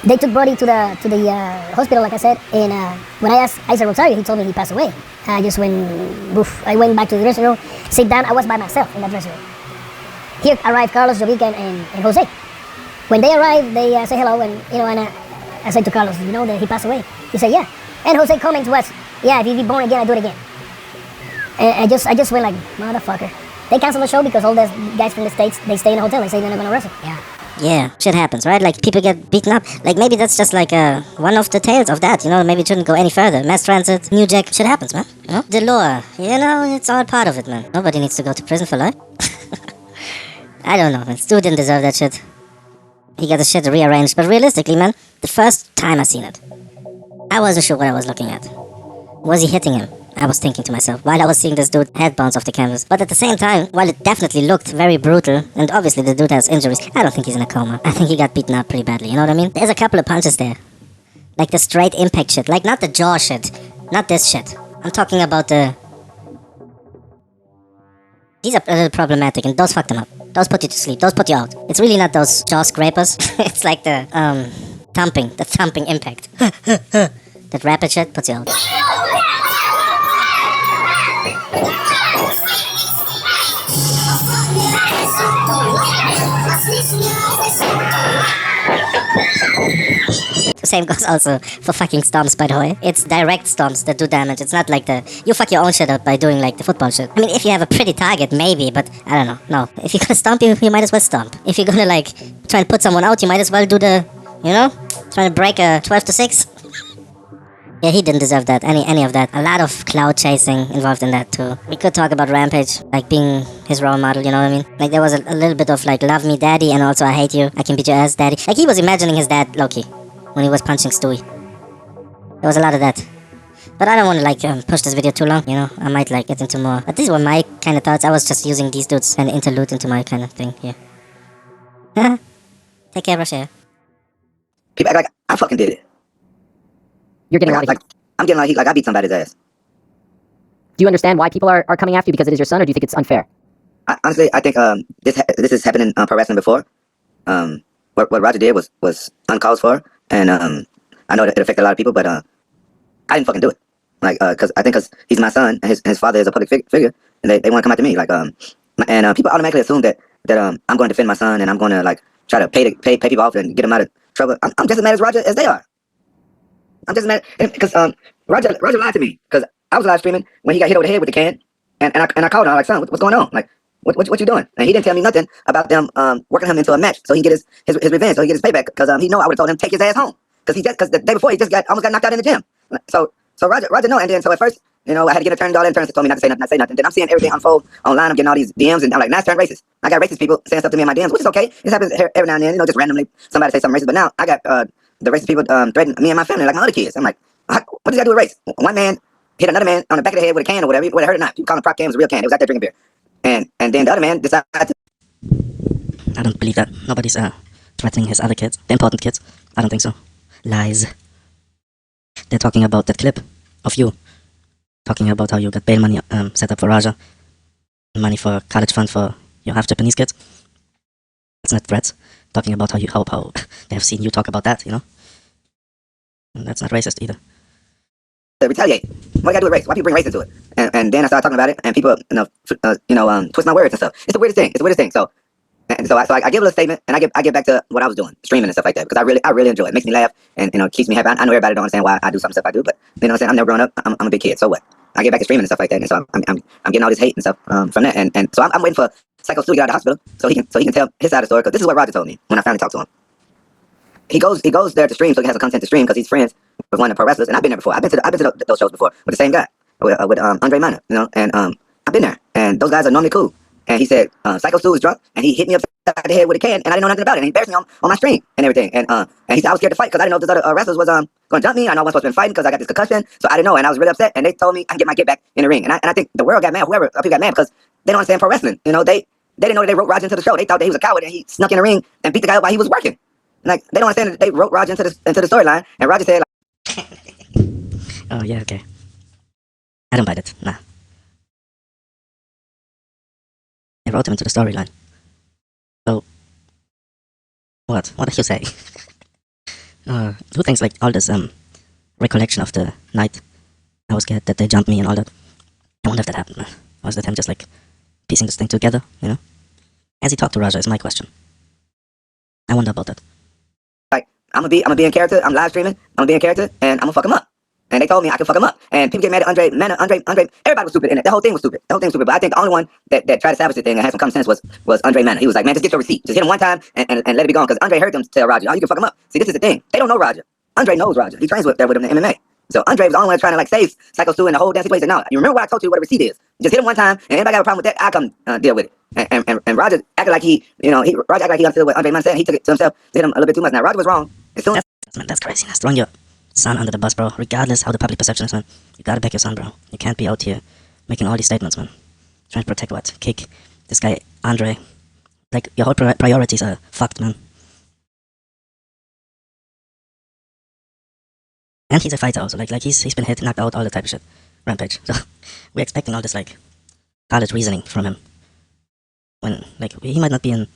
they took Brody to the hospital, like I said. And when I asked Isaac Rosario, he told me he passed away. I just went, oof, I went back to the dressing room, sit down. I was by myself in that dressing room. Here arrived Carlos, Jovica, and Jose. When they arrived, they say hello, and you know, and I said to Carlos, you know that he passed away? He said, yeah. And Jose comments was, yeah, if you be born again, I do it again. And I just went like, motherfucker. They canceled the show because all the guys from the States, they stay in a hotel. They say they're not gonna wrestle. Yeah. Yeah, shit happens, right? Like, people get beaten up. Like, maybe that's just like one of the tales of that, you know? Maybe it shouldn't go any further. Mass transit, New Jack, shit happens, man. You know? The law, you know, it's all part of it, man. Nobody needs to go to prison for life. I don't know, man. Stu didn't deserve that shit. He got the shit rearranged. But realistically, man, the first time I seen it, I wasn't sure what I was looking at. Was he hitting him? I was thinking to myself while I was seeing this dude head bounce off the canvas. But at the same time, while it definitely looked very brutal, and obviously the dude has injuries, I don't think he's in a coma. I think he got beaten up pretty badly, you know what I mean? There's a couple of punches there. Like the straight impact shit. Like, not the jaw shit. Not this shit. I'm talking about the... These are a little problematic, and those fuck them up. Those put you to sleep. Those put you out. It's really not those jaw scrapers. It's like the, thumping impact. That rapid shit puts you out. The same goes also for fucking stomps, by the way. It's direct stomps that do damage. It's not like you fuck your own shit up by doing like the football shit. I mean, if you have a pretty target, maybe, but I don't know. No. If you're gonna stomp, you might as well stomp. If you're gonna like try and put someone out, you might as well do the, you know, trying to break a 12-6. Yeah, he didn't deserve that, any of that. A lot of cloud chasing involved in that too. We could talk about Rampage, like being his role model, you know what I mean? Like there was a little bit of like, love me daddy, and also I hate you, I can beat your ass daddy. Like he was imagining his dad, Loki, when he was punching Stewie. There was a lot of that. But I don't want to like push this video too long, you know? I might like get into more. But these were my kind of thoughts. I was just using these dudes and interlude into my kind of thing, yeah. Take care, Rocher. People act like I fucking did it. You're getting a lot of heat. I'm getting a lot of heat, like I beat somebody's ass. Do you understand why people are coming after you because it is your son, or do you think it's unfair? Honestly, I think this has happened in pro wrestling before. What Roger did was uncalled for, and I know it affected a lot of people, but I didn't fucking do it. like because I think because he's my son and his father is a public figure, and they want to come after me, like and people automatically assume that I'm going to defend my son and I'm going to like try to pay people off and get him out of trouble. I'm just as mad as Roger as they are. I'm just mad because Roger lied to me because I was live streaming when he got hit over the head with the can, and I called him. I was like, son, what's going on? Like, what you doing? And he didn't tell me nothing about them working him into a match so he can get his revenge, so he get his payback, because he know I would have told him take his ass home, because the day before he just almost got knocked out in the gym. So Roger know, and then so at first, I had to get a turn, all that, and turns told me not to say nothing. Then I'm seeing everything unfold online. I'm getting all these DMs, and I'm like, now it's turned racist. I got racist people saying stuff to me in my DMs, which is okay. This happens every now and then, just randomly somebody say something racist. But now I got the racist people threatening me and my family, like my other kids. I'm like, what does that do with race? One man hit another man on the back of the head with a can or whatever, whether it hurt or not. People call him prop can, it was a real can. It was out there drinking beer. And then the other man decided to... I don't believe that. Nobody's threatening his other kids, the important kids. I don't think so. Lies. They're talking about that clip of you talking about how you got bail money set up for Raja, money for college fund for your half Japanese kids. That's not threats. Talking about how they have seen you talk about that, And that's not racist either. Retaliate. What I got to do with race? Why people bring race into it? And then I started talking about it, and people, twist my words and stuff. It's the weirdest thing. So I give a little statement, and I get back to what I was doing, streaming and stuff like that, because I really enjoy it. It makes me laugh, and keeps me happy. I know everybody don't understand why I do some stuff I do, but you know what I'm saying. I'm never grown up. I'm a big kid. So what? I get back to streaming and stuff like that, and so I'm getting all this hate and stuff from that, and so I'm waiting for Psycho Stu to get out of the hospital so he can tell his side of the story, because this is what Roger told me when I finally talked to him. He goes there to stream, so he has a content to stream because he's friends with one of the pro wrestlers, and I've been there before. I've been to those shows before with the same guy, with Andre Mana, and I've been there, and those guys are normally cool. And he said Psycho Stu was drunk, and he hit me upside the head with a can, and I didn't know nothing about it, and he embarrassed me on my stream and everything, and he said I was scared to fight because I didn't know if those other wrestlers was going to jump me. I know I wasn't supposed to be fighting because I got this concussion, so I didn't know, and I was really upset, and they told me I can get my get back in the ring, and I think the world got mad, people got mad because they don't understand pro wrestling. They didn't know that they wrote Roger into the show. They thought that he was a coward and he snuck in the ring and beat the guy up while he was working. Like, they don't understand that they wrote Roger into the storyline, and Roger said, like... Oh, yeah, okay. I don't buy it, nah. They wrote him into the storyline. So, what? What did you say? Who thinks, like, all this, recollection of the night, I was scared that they jumped me and all that. I wonder if that happened, man. Or was that him just, like, piecing this thing together, As he talked to Raja is my question. I wonder about that. Like, I'm gonna be in character. I'm live streaming. I'm gonna be in character, and I'm gonna fuck him up. And they told me I can fuck him up. And people get mad at Andre. Everybody was stupid in it. The whole thing was stupid. But I think the only one that tried to salvage the thing and had some common sense was Andre Mana. He was like, man, just get your receipt. Just hit him one time and let it be gone. Because Andre heard them tell Roger, oh, you can fuck him up. See, this is the thing. They don't know Roger. Andre knows Roger. He trains with him in MMA. So Andre was the only one trying to, like, save Psycho Stu in the whole damn situation. Now, you remember what I told you what a receipt is? Just hit him one time, and anybody got a problem with that, I come deal with it. And Roger acted like Roger acted like he understood what Andre Mana said. He took it to himself, hit him a little bit too much. Now, Roger was wrong. That's crazy. That's throwing your son under the bus, bro. Regardless how the public perception is, man. You gotta back your son, bro. You can't be out here making all these statements, man. Trying to protect what? Kick this guy, Andre. Like, your whole priorities are fucked, man. And he's a fighter also. Like he's been hit, knocked out, all that type of shit. Rampage. So we're expecting all this, like, college reasoning from him. When, like, he might not be in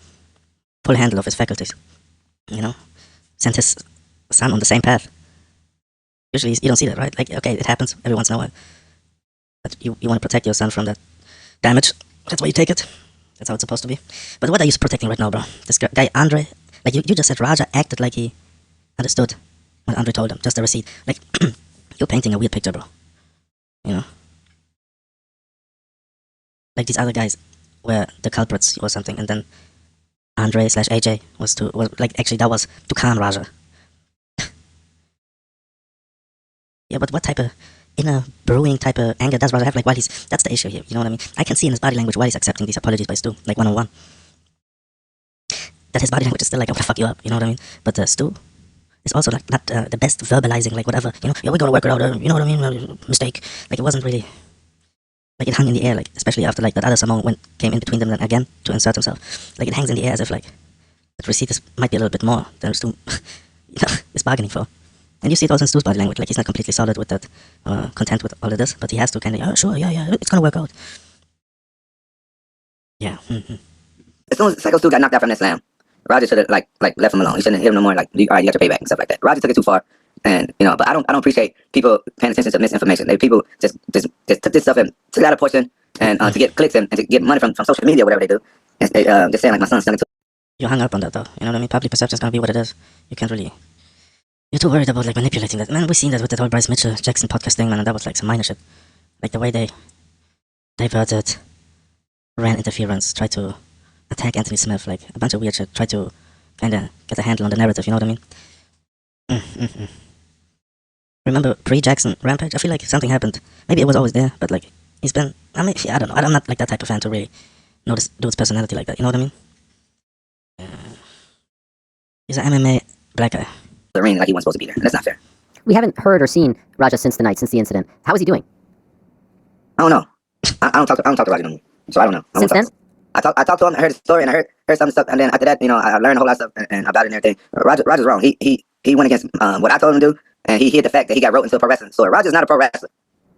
full handle of his faculties. Sent his son on the same path. Usually you don't see that, right? Like, okay, it happens every once in a while. But you want to protect your son from that damage. That's why you take it. That's how it's supposed to be. But what are you protecting right now, bro? This guy, Andre, like, you just said Raja acted like he understood what Andre told him. Just a receipt. Like, you're painting a weird picture, bro. Like, these other guys were the culprits or something, and then Andre / AJ was actually that was to calm Raja. Yeah, but what type of inner brewing type of anger does Raja have? Like, that's the issue here, you know what I mean? I can see in his body language while he's accepting these apologies by Stu, like one-on-one, that his body language is still like, I'm gonna fuck you up, you know what I mean? But Stu is also, like, not the best verbalizing, like, whatever, yeah, we're gonna work it out, you know what I mean? Mistake. Like, it wasn't really, like, it hung in the air, like, especially after, like, that other Samoan came in between them again to insert himself. Like, it hangs in the air as if, like, that receipt might be a little bit more than Stu is bargaining for. And you see it also in Stu's body language, like, he's not completely solid with that, content with all of this, but he has to kind of, oh, sure, yeah, it's gonna work out. Yeah. Mm-hmm. As soon as Psycho Stu got knocked out from that slam, Roger should have, like left him alone. He shouldn't have hit him no more, like, all right, you got your payback and stuff like that. Roger took it too far. And but I don't appreciate people paying attention to misinformation. People just took this stuff and took it out of portion and to get clicks and to get money from social media, whatever they do. And they, just saying like my son's selling to. You hung up on that though. You know what I mean? Public perception is gonna be what it is. You can't really. You're too worried about like manipulating that. Man, we seen that with that whole Bryce Mitchell Jackson podcast thing, man, and that was like some minor shit. Like the way they diverted, ran interference, tried to attack Anthony Smith, like a bunch of weird shit. Tried to kind of get a handle on the narrative. You know what I mean? Remember pre-Jackson Rampage? I feel like something happened. Maybe it was always there, but like he's been. I mean, I don't know. I'm not like that type of fan to really know this dude's personality like that. You know what I mean? He's an MMA black guy. The ring like he wasn't supposed to be there. And that's not fair. We haven't heard or seen Raja since the incident. How is he doing? I don't know. I don't talk to Roger no more. So I don't know. Since then? I talked to him. I heard his story and I heard some stuff. And then after that, I learned a whole lot of stuff and about it and everything. Roger's wrong. He went against what I told him to do, and he hid the fact that he got roped into pro wrestling. So Roger's not a pro wrestler.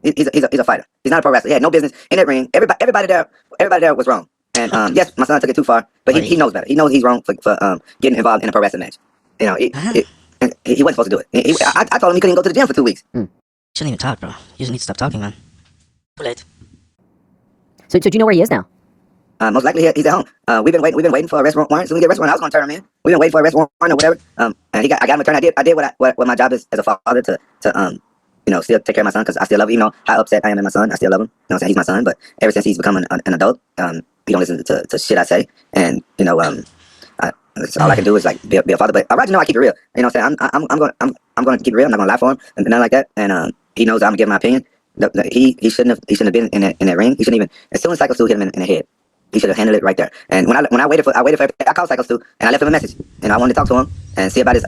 He's a fighter. He's not a pro wrestler. He had no business in that ring. Everybody there was wrong. And yes, my son took it too far, but he knows better. He knows he's wrong for getting involved in a pro wrestling match. He wasn't supposed to do it. I told him he couldn't go to the gym for 2 weeks. Shouldn't even talk, bro. You just need to stop talking, man. Too late. So do you know where he is now? Most likely he's at home. We've been waiting for a arrest warrant. So we get arrest warrant, I was gonna turn him in. We've been waiting for a arrest warrant or whatever. And I got him a turn. I did what my job is as a father to still take care of my son, because I still love him. Even though how upset I am at my son, I still love him. I'm saying? He's my son, but ever since he's become an adult, he don't listen to shit I say, and all I can do is like be a father. But I Roger know I keep it real. You know what I'm saying? I'm going to keep it real. I'm not going to lie for him and nothing like that. And he knows I'm gonna give my opinion. He shouldn't have been in that ring. He shouldn't even. As soon as Cycle 2 hit him in the head, he should have handled it right there. And when I waited for everything, I called Cycle 2 and I left him a message. And I wanted to talk to him and see about his.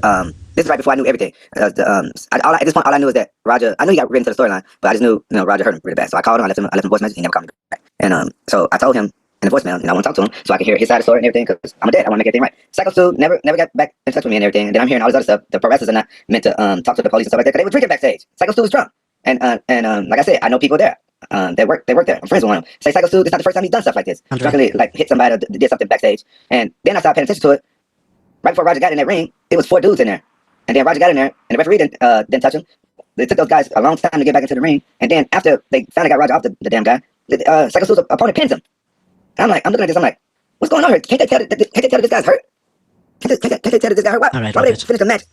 This is right before I knew everything. At this point, all I knew is that Roger. I knew he got written to the storyline, but I just knew Roger hurt him really bad. So I called him. I left him a voice message. He never called me back. And so I told him in the voicemail, and I want to talk to him so I can hear his side of the story and everything, because I'm a dad. I want to make everything right. Cycle 2 never got back in touch with me and everything. And then I'm hearing all this other stuff. The pro wrestlers are not meant to talk to the police and stuff like that, because they were drinking backstage. Cycle 2 was drunk. And like I said, I know people there. They work there. I'm friends with one of them. Say Cycle 2, it's not the first time he's done stuff like this. Drunkenly like hit somebody or did something backstage. And then I started paying attention to it. Right before Roger got in that ring, it was 4 dudes in there. And then Roger got in there, and the referee didn't touch him. They took those guys a long time to get back into the ring. And then after they finally got Roger off the damn guy, Cycle 2's opponent pins him. And I'm looking at this, I'm like, what's going on here? Can't they tell that this guy's hurt? Can't they tell that this guy hurt? Why would they finish the match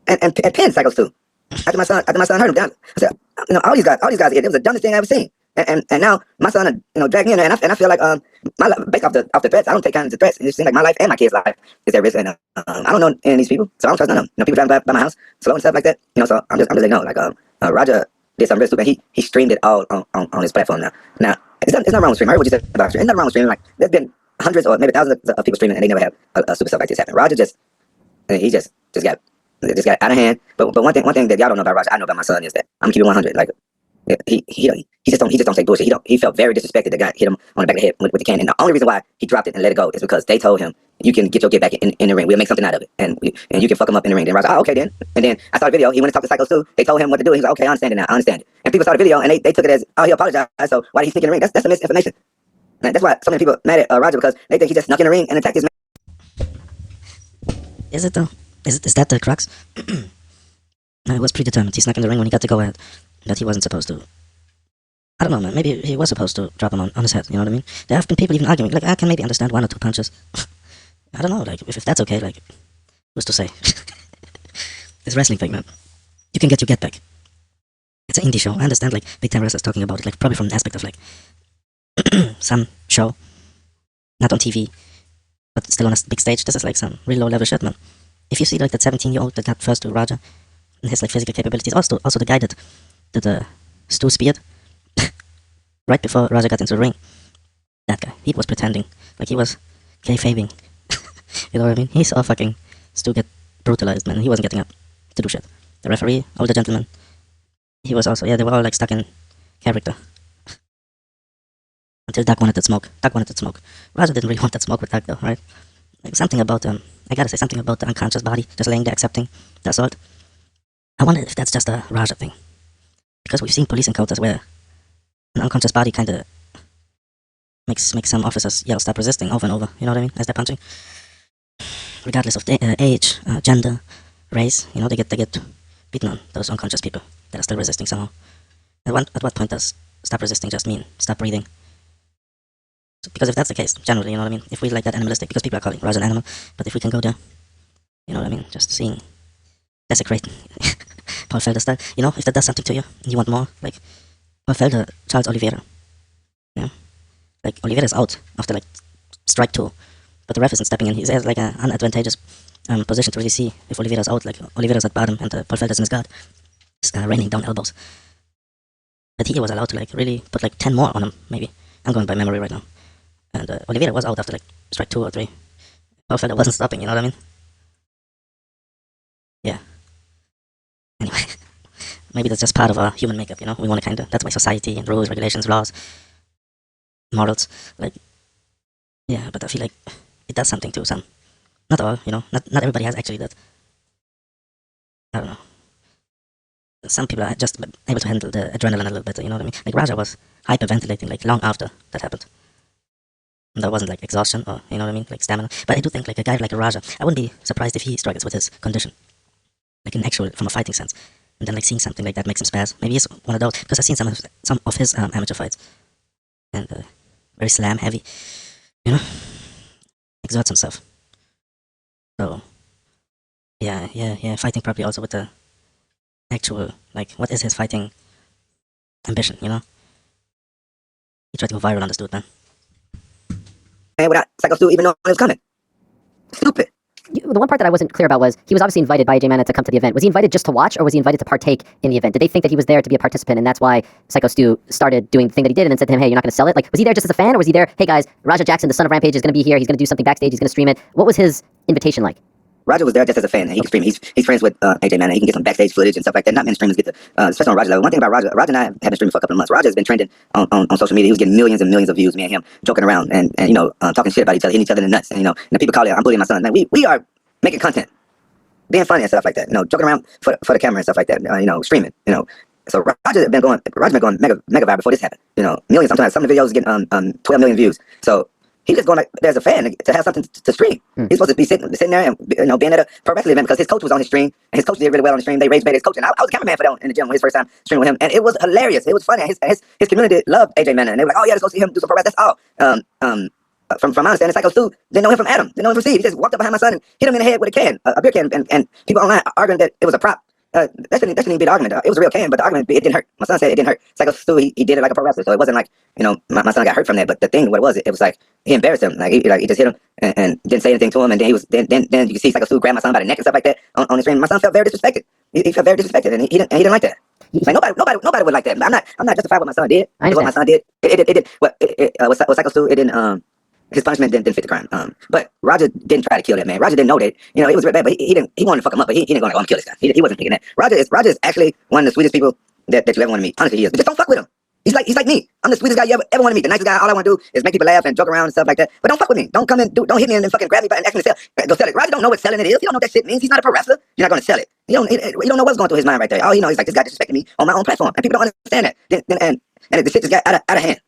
and pin Cycle 2? After my son hurt him down. I said, all these guys, it was the dumbest thing I ever seen. And now my son, dragged me in there, and I feel like my life, based off the threats, I don't take kindness to threats. It just seems like my life and my kids' life is at risk, and I don't know any of these people, so I don't trust none of them. People driving by my house, slow and stuff like that. So I'm just letting know, like Roger did something real stupid. He streamed it all on his platform now. Now it's not wrong with streaming. I heard what you said about streaming. It's not wrong with streaming. Like there's been hundreds or maybe thousands of people streaming, and they never have a stupid stuff like this happen. Roger just got out of hand. But one thing that y'all don't know about Roger, I know about my son, is that I'm keeping 100. Like he just don't say bullshit. He felt very disrespected. The guy hit him on the back of the head with the can. And the only reason why he dropped it and let it go is because they told him, you can get back in the ring. We'll make something out of it, and you can fuck him up in the ring. Then Roger, okay then. And then I saw the video. He went and talked to Cycles 2. They told him what to do. He was like, okay, I understand it now. I understand it. And people saw the video and they took it as, oh, he apologized. So why did he sneak in the ring? That's a misinformation. And that's why so many people mad at Roger, because they think he just snuck in the ring and attacked his man. Is it though? Is that the crux? No, it was predetermined. He snuck in the ring when he got to go ahead. That he wasn't supposed to. I don't know, man. Maybe he was supposed to drop him on his head. You know what I mean? There have been people even arguing. Like, I can maybe understand 1 or 2 punches. I don't know. Like, if that's okay, like, who's to say? It's wrestling thing, man. You can get your get back. It's an indie show. I understand, like, big time wrestlers talking about it, like, probably from an aspect of, like, some show, not on TV, but still on a big stage. This is like some real low level shit, man. If you see like that 17-year-old that got first to Roger and his like physical capabilities, also the guy that the Stu speared right before Roger got into the ring, that guy, he was pretending, like he was kayfabing. You know what I mean? He saw fucking Stu get brutalized, man. He wasn't getting up to do shit. The referee, older gentleman, he was also, yeah, they were all like stuck in character. Until Doc wanted that smoke. Roger didn't really want that smoke with Doc though, right? Like something about I gotta say something about the unconscious body just laying there accepting the assault. I wonder if that's just a Roger thing, because we've seen police encounters where an unconscious body kind of makes some officers yell stop resisting over and over. You know what I mean? As they're punching, regardless of age, gender, race. You know, they get beaten on those unconscious people that are still resisting somehow. At what point does stop resisting just mean stop breathing? So, because if that's the case, generally, you know what I mean? If we like that animalistic, because people are calling Roz an animal, but if we can go there, you know what I mean? Just seeing, desecrate Paul Felder style, you know, if that does something to you, and you want more, like Paul Felder, Charles Oliveira, you know? Like, Oliveira's out after like strike 2, but the ref isn't stepping in. He has like an unadvantageous position to really see if Oliveira's out, like Oliveira's at bottom and Paul Felder's in his guard. He's raining down elbows. But he was allowed to like really put like 10 more on him, maybe. I'm going by memory right now. And Oliveira was out after like strike 2 or 3. Paul Felder wasn't stopping, you know what I mean? Yeah. Anyway, maybe that's just part of our human makeup, you know? We want to kind of, that's why society and rules, regulations, laws, morals, like, yeah, but I feel like it does something to some. Not all, you know? Not everybody has actually that. I don't know. Some people are just able to handle the adrenaline a little better, you know what I mean? Like Raja was hyperventilating like long after that happened. And there wasn't like exhaustion or, you know what I mean, like stamina. But I do think like a guy like a Raja, I wouldn't be surprised if he struggles with his condition. Like in actual, from a fighting sense. And then like seeing something like that makes him spaz. Maybe he's one of those, because I've seen some of his amateur fights. And very slam heavy, you know? Exerts himself. So, yeah, fighting properly also with the actual, like, what is his fighting ambition, you know? He tried to go viral on this dude, man. Man, without Psycho Stu even knowing it was coming. Stupid. The one part that I wasn't clear about was he was obviously invited by AJ Mana to come to the event. Was he invited just to watch, or was he invited to partake in the event? Did they think that he was there to be a participant, and that's why Psycho Stu started doing the thing that he did, and then said to him, "Hey, you're not going to sell it"? Like, was he there just as a fan, or was he there? Hey guys, Raja Jackson, the son of Rampage, is going to be here. He's going to do something backstage. He's going to stream it. What was his invitation like? Roger was there just as a fan, and he can stream. He's friends with AJ Mana. He can get some backstage footage and stuff like that. Not many streamers get to, especially on Roger's level. One thing about Roger and I have been streaming for a couple of months. Roger has been trending on social media. He was getting millions and millions of views. Me and him joking around and you know talking shit about each other, hitting each other in the nuts. And you know, and the people call it, "I'm bullying my son." Man, we are making content, being funny and stuff like that. You know, joking around for the camera and stuff like that. You know, streaming. You know, so Roger's been going mega viral before this happened. You know, millions. Sometimes some of the videos getting 12 million views. So. He's just going like there's a fan to have something to stream. He's supposed to be sitting there and you know being at a pro wrestling event because his coach was on his stream and his coach did really well on the stream. They raised his coach and I was a cameraman for them in the gym when his first time streaming with him and it was hilarious. It was funny. His community loved AJ Mana and they were like, oh yeah, let's go see him do some pro wrestling. That's all. From my understanding, Psycho Stu didn't know him from Adam. Didn't know him from Steve. He just walked up behind my son and hit him in the head with a can, a beer can, and people online arguing that it was a prop. That shouldn't even be the argument. It was a real can, but the argument, it didn't hurt. My son said it didn't hurt. Psycho Stu, he did it like a pro wrestler, so it wasn't like, you know, my son got hurt from that. But the thing, what it was like he embarrassed him. Like he just hit him and didn't say anything to him. And then then you can see Psycho Stu grab my son by the neck and stuff like that on the screen. My son felt very disrespected. He felt very disrespected, and he didn't like that. Like nobody would like that. I'm not justified what my son did. What my son did, it did. What Psycho Stu, it didn't. His punishment didn't fit the crime. But Roger didn't try to kill that man. Roger didn't know that. You know, it was bad, but he wanted to fuck him up, but he didn't go like, oh, I'm gonna kill this guy. He wasn't thinking that. Roger is actually one of the sweetest people that you ever want to meet. Honestly, he is. But just don't fuck with him. He's like me. I'm the sweetest guy you ever want to meet. The nicest guy. All I want to do is make people laugh and joke around and stuff like that. But don't fuck with me. Don't come and don't hit me and then fucking grab me and ask me to sell. Go sell it. Roger don't know what selling it is. He don't know what that shit means. He's not a pro wrestler. You're not gonna sell it. You don't know what's going through his mind right there. All he knows is like this guy disrespecting me on my own platform, and people don't understand that. And the shit just got out of hand.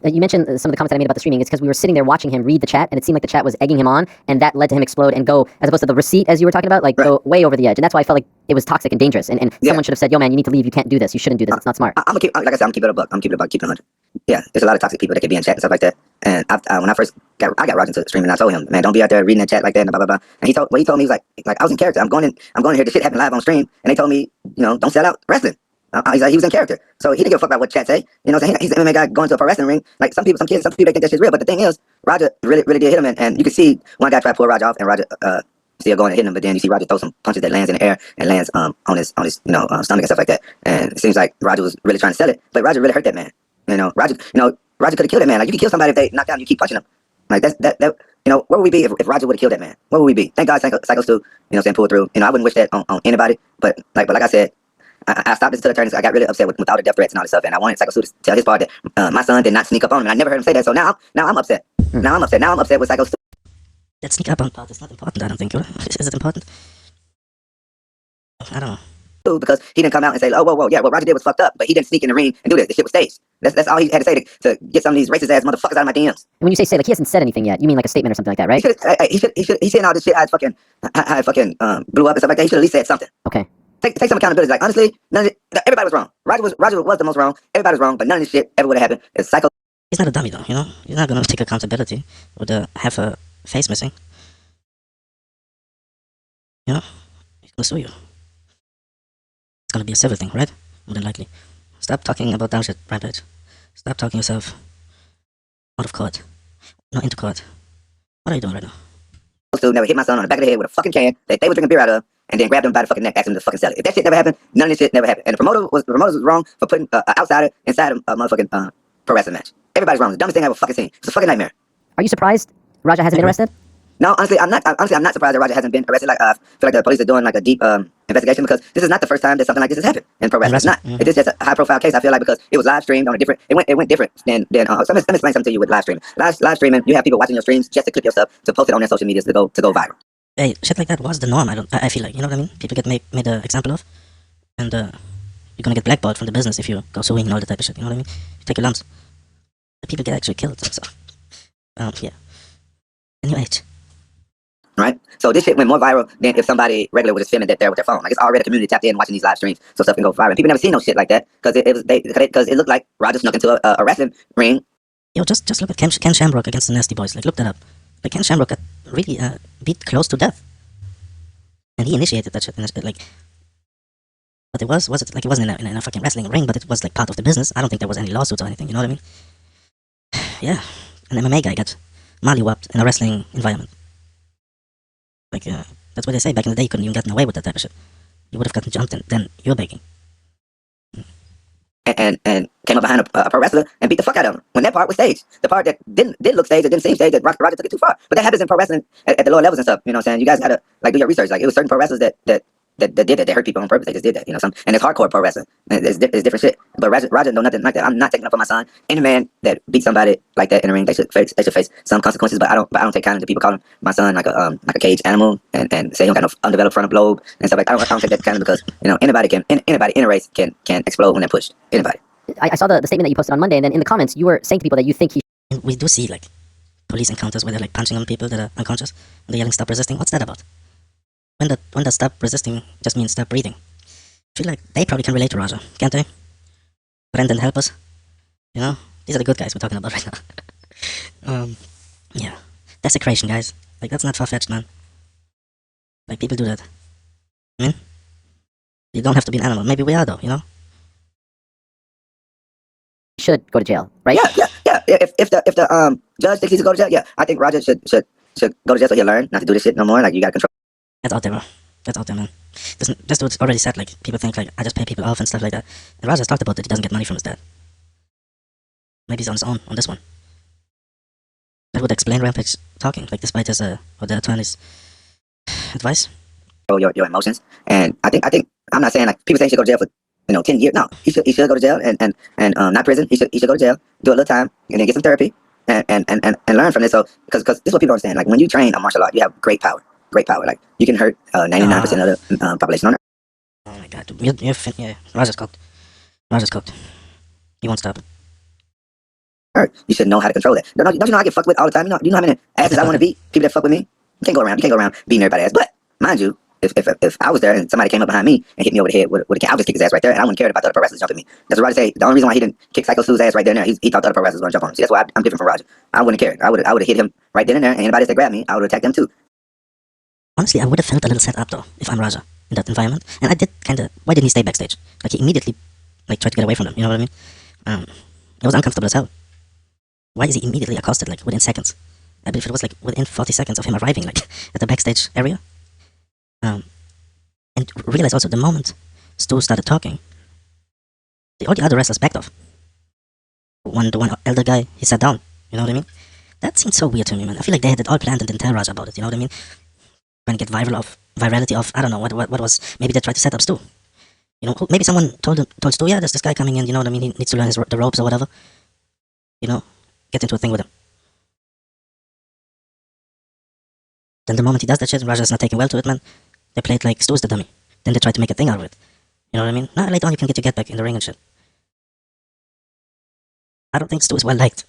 You mentioned some of the comments that I made about the streaming. It's because we were sitting there watching him read the chat, and it seemed like the chat was egging him on, and that led to him explode and go, as opposed to the receipt, as you were talking about, like go way over the edge. And that's why I felt like it was toxic and dangerous. And someone should have said, yo, man, you need to leave. You can't do this. You shouldn't do this. It's not smart. I'm gonna keep, like I said, I'm keeping it a buck. I'm keeping it 100. Yeah, there's a lot of toxic people that could be in chat and stuff like that. And when I first got Roger into streaming, I told him, man, don't be out there reading that chat like that and blah blah blah. And he told me, he was like I was in character. I'm going in here. This shit happened live on stream, and they told me, you know, don't sell out wrestling. He's like, he was in character, so he didn't give a fuck about what chat say. You know, what I'm saying? He's an MMA guy going to a pro wrestling ring. Like some people, they think that shit's real, but the thing is, Roger really did hit him, and you can see one guy try to pull Roger off, and Roger still going to hit him, but then you see Roger throw some punches that lands in the air and lands on his you know stomach and stuff like that. And it seems like Roger was really trying to sell it, but Roger really hurt that man. You know, Roger could have killed that man. Like you can kill somebody if they knock down, you keep punching them. Like that. You know, where would we be if Roger would have killed that man? Where would we be? Thank God Psycho Stu, pulled through. You know, I wouldn't wish that on anybody, but like I said. I stopped this to the attorneys. I got really upset with all the death threats and all this stuff, and I wanted Psycho Stu to tell his part that my son did not sneak up on him. And I never heard him say that, so now I'm upset. Now I'm upset with Psycho Stu. That sneak up on part is not important, I don't think. Is it important? I don't know. Because he didn't come out and say, oh, whoa, yeah, what Roger did was fucked up, but he didn't sneak in the ring and do that. The shit was staged. That's all he had to say to get some of these racist ass motherfuckers out of my DMs. And when you say like he hasn't said anything yet, you mean like a statement or something like that, right? He's saying all this shit. How it fucking blew up and stuff like that. He should at least said something. Okay. take some accountability. Like honestly, everybody was wrong. Roger was the most wrong. Everybody was wrong, but none of this shit ever would have happened. It's Psycho. He's not a dummy though, you know? He's not gonna take accountability with half a face missing. You know? He's gonna sue you. It's gonna be a civil thing, right? More than likely. Stop talking about dumb shit, Rampage. Stop talking yourself out of court. Not into court. What are you doing right now? To never hit my son on the back of the head with a fucking can that they were drinking beer out of, and then grabbed him by the fucking neck, asked him to fucking sell it. If that shit never happened, none of this shit never happened. And the promoters was wrong for putting an outsider inside a motherfucking pro wrestling match. Everybody's wrong. It's the dumbest thing I ever fucking seen. It's a fucking nightmare. Are you surprised Raja hasn't been arrested? No, honestly, I'm not. Honestly, I'm not surprised that Roger hasn't been arrested. Like, I feel like the police are doing like a deep investigation because this is not the first time that something like this has happened in pro wrestling. It's not. It's just a high-profile case. I feel like because it was live streamed on a different. It went different than. So let me explain something to you with live streaming. Live streaming, you have people watching your streams just to clip your stuff to post it on their social medias to go viral. Hey, shit like that was the norm. I feel like, you know what I mean? People get made an example of, and you're gonna get blackballed from the business if you go suing and all that type of shit. You know what I mean? You take your lumps. The people get actually killed. So, yeah. New age. Right? So this shit went more viral than if somebody regular was just filming that there with their phone. Like it's already a community tapped in watching these live streams, so stuff can go viral. And people never seen no shit like that because it looked like Roger snuck into a wrestling ring. Yo, just look at Ken Shamrock against the Nasty Boys. Like, look that up. Like, Ken Shamrock got really beat close to death, and he initiated that shit. Like, but it wasn't in a fucking wrestling ring, but it was like part of the business. I don't think there was any lawsuits or anything. You know what I mean? Yeah, an MMA guy got mollywopped in a wrestling environment. Like, that's what they say. Back in the day, you couldn't even get away with that type of shit. You would have gotten jumped, and then you're begging. And came up behind a pro wrestler and beat the fuck out of him. When that part was staged, the part that didn't look staged, it didn't seem staged, that Roger took it too far. But that happens in pro wrestling at the lower levels and stuff. You know what I'm saying? You guys gotta like do your research. Like it was certain pro wrestlers that did that. They hurt people on purpose. They just did that. You know, and it's hardcore pro wrestling. It's different shit. But Roger know nothing like that. I'm not taking up for my son. Any man that beats somebody like that in the ring, they should face some consequences. But I don't take kindly to people calling my son like a caged animal and say he don't got no undeveloped frontal lobe and stuff like that. I don't take that kindly because you know anybody in a race can explode when they're pushed. Anybody. I saw the statement that you posted on Monday, and then in the comments you were saying to people that you think he. We do see like police encounters where they're like punching on people that are unconscious and they're yelling "Stop resisting." What's that about? When does stop resisting just means stop breathing? I feel like they probably can relate to Roger, can't they? Brendan, help us. You know, these are the good guys we're talking about right now. Yeah, desecration, guys. Like that's not far-fetched, man. Like people do that. I mean, you don't have to be an animal. Maybe we are though, you know. Should go to jail, right? Yeah. If the judge thinks he should go to jail, yeah, I think Roger should go to jail so he'll learn not to do this shit no more. Like you gotta control. That's out there, bro. That's out there, man. This dude's already said like people think like I just pay people off and stuff like that. And Roger's talked about that he doesn't get money from his dad. Maybe he's on his own on this one. That would explain Rampage talking, like despite his or the attorney's advice. Your emotions, and I think I'm not saying like people say he should go to jail for 10 years. No, he should go to jail and not prison. He should go to jail, do a little time, and then get some therapy and learn from this. So because this is what people understand. Like when you train a martial art, you have great power. Like you can hurt 99% of the population on Earth. Oh my god, yeah, Roger's cooked. He won't stop. You should know how to control that. Don't you know I get fucked with all the time? You know how many asses I want to beat? People that fuck with me. You can't go around beating everybody's ass. But mind you, if I was there and somebody came up behind me and hit me over the head with a can, I'll just kick his ass right there, and I wouldn't care about the other pro wrestlers jumping me. That's what Roger say. The only reason why he didn't kick Psycho Sue's ass right there and there, he thought the other pro wrestlers were gonna jump on him. See, that's why I'm different from Roger. I wouldn't care. I would have hit him right then and there, and anybody that grabbed me, I would have attacked them too. Honestly, I would have felt a little set up though if I'm Raja in that environment. And I did why didn't he stay backstage? Like he immediately tried to get away from them. You know what I mean? It was uncomfortable as hell. Why is he immediately accosted like within seconds? I believe it was like within 40 seconds of him arriving like at the backstage area. And realize also the moment Stu started talking, all the other wrestlers backed off. The one elder guy, he sat down. You know what I mean? That seemed so weird to me, man. I feel like they had it all planned and didn't tell Raja about it. You know what I mean? Trying to get virality of I don't know what was. Maybe they tried to set up Stu. You know, maybe someone told Stu, yeah, there's this guy coming in. You know what I mean? He needs to learn the ropes or whatever. You know, get into a thing with him. Then the moment he does that shit, Raja's not taking well to it, man. They play it like Stu's the dummy. Then they try to make a thing out of it. You know what I mean? Now later on you can get back in the ring and shit. I don't think Stu is well liked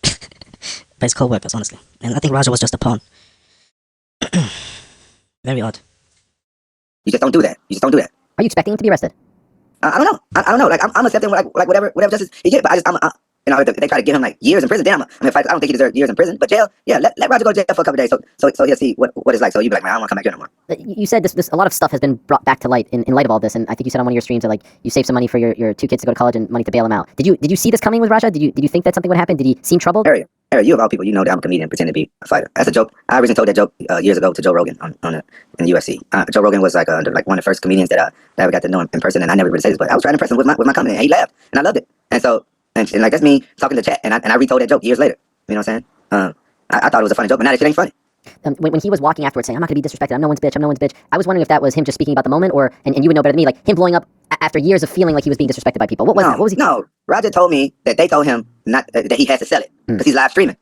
by his co-workers, honestly. And I think Raja was just a pawn. Very odd. You just don't do that. Are you expecting him to be arrested? I don't know. I don't know. Like I'm accepting like whatever justice he get. But you know, if they try to give him like years in prison, then I don't think he deserves years in prison. But jail, yeah, let Roger go to jail for a couple of days, so he'll see what it's like. So you be like, man, I don't want to come back here no more. You said this a lot of stuff has been brought back to light in light of all this, and I think you said on one of your streams that like you saved some money for your 2 kids to go to college and money to bail them out. Did you see this coming with Raja? Did you think that something would happen? Did he seem troubled? Harry, you of all people, you know that I'm a comedian pretending to be a fighter. That's a joke. I originally told that joke years ago to Joe Rogan in the UFC. Joe Rogan was like one of the first comedians that I ever got to know in person, and I never really said this, but I was trying to impress him with my comedy, and he laughed, and I loved it. And so, and like that's me talking to chat, and I retold that joke years later. You know what I'm saying? I thought it was a funny joke, but now that shit ain't funny. When he was walking afterwards saying, I'm not going to be disrespected, I'm no one's bitch, I was wondering if that was him just speaking about the moment, or, and you would know better than me, like him blowing up after years of feeling like he was being disrespected by people. What was that? What was he? No, Roger told me that they told him not that he has to sell it, because he's live streaming.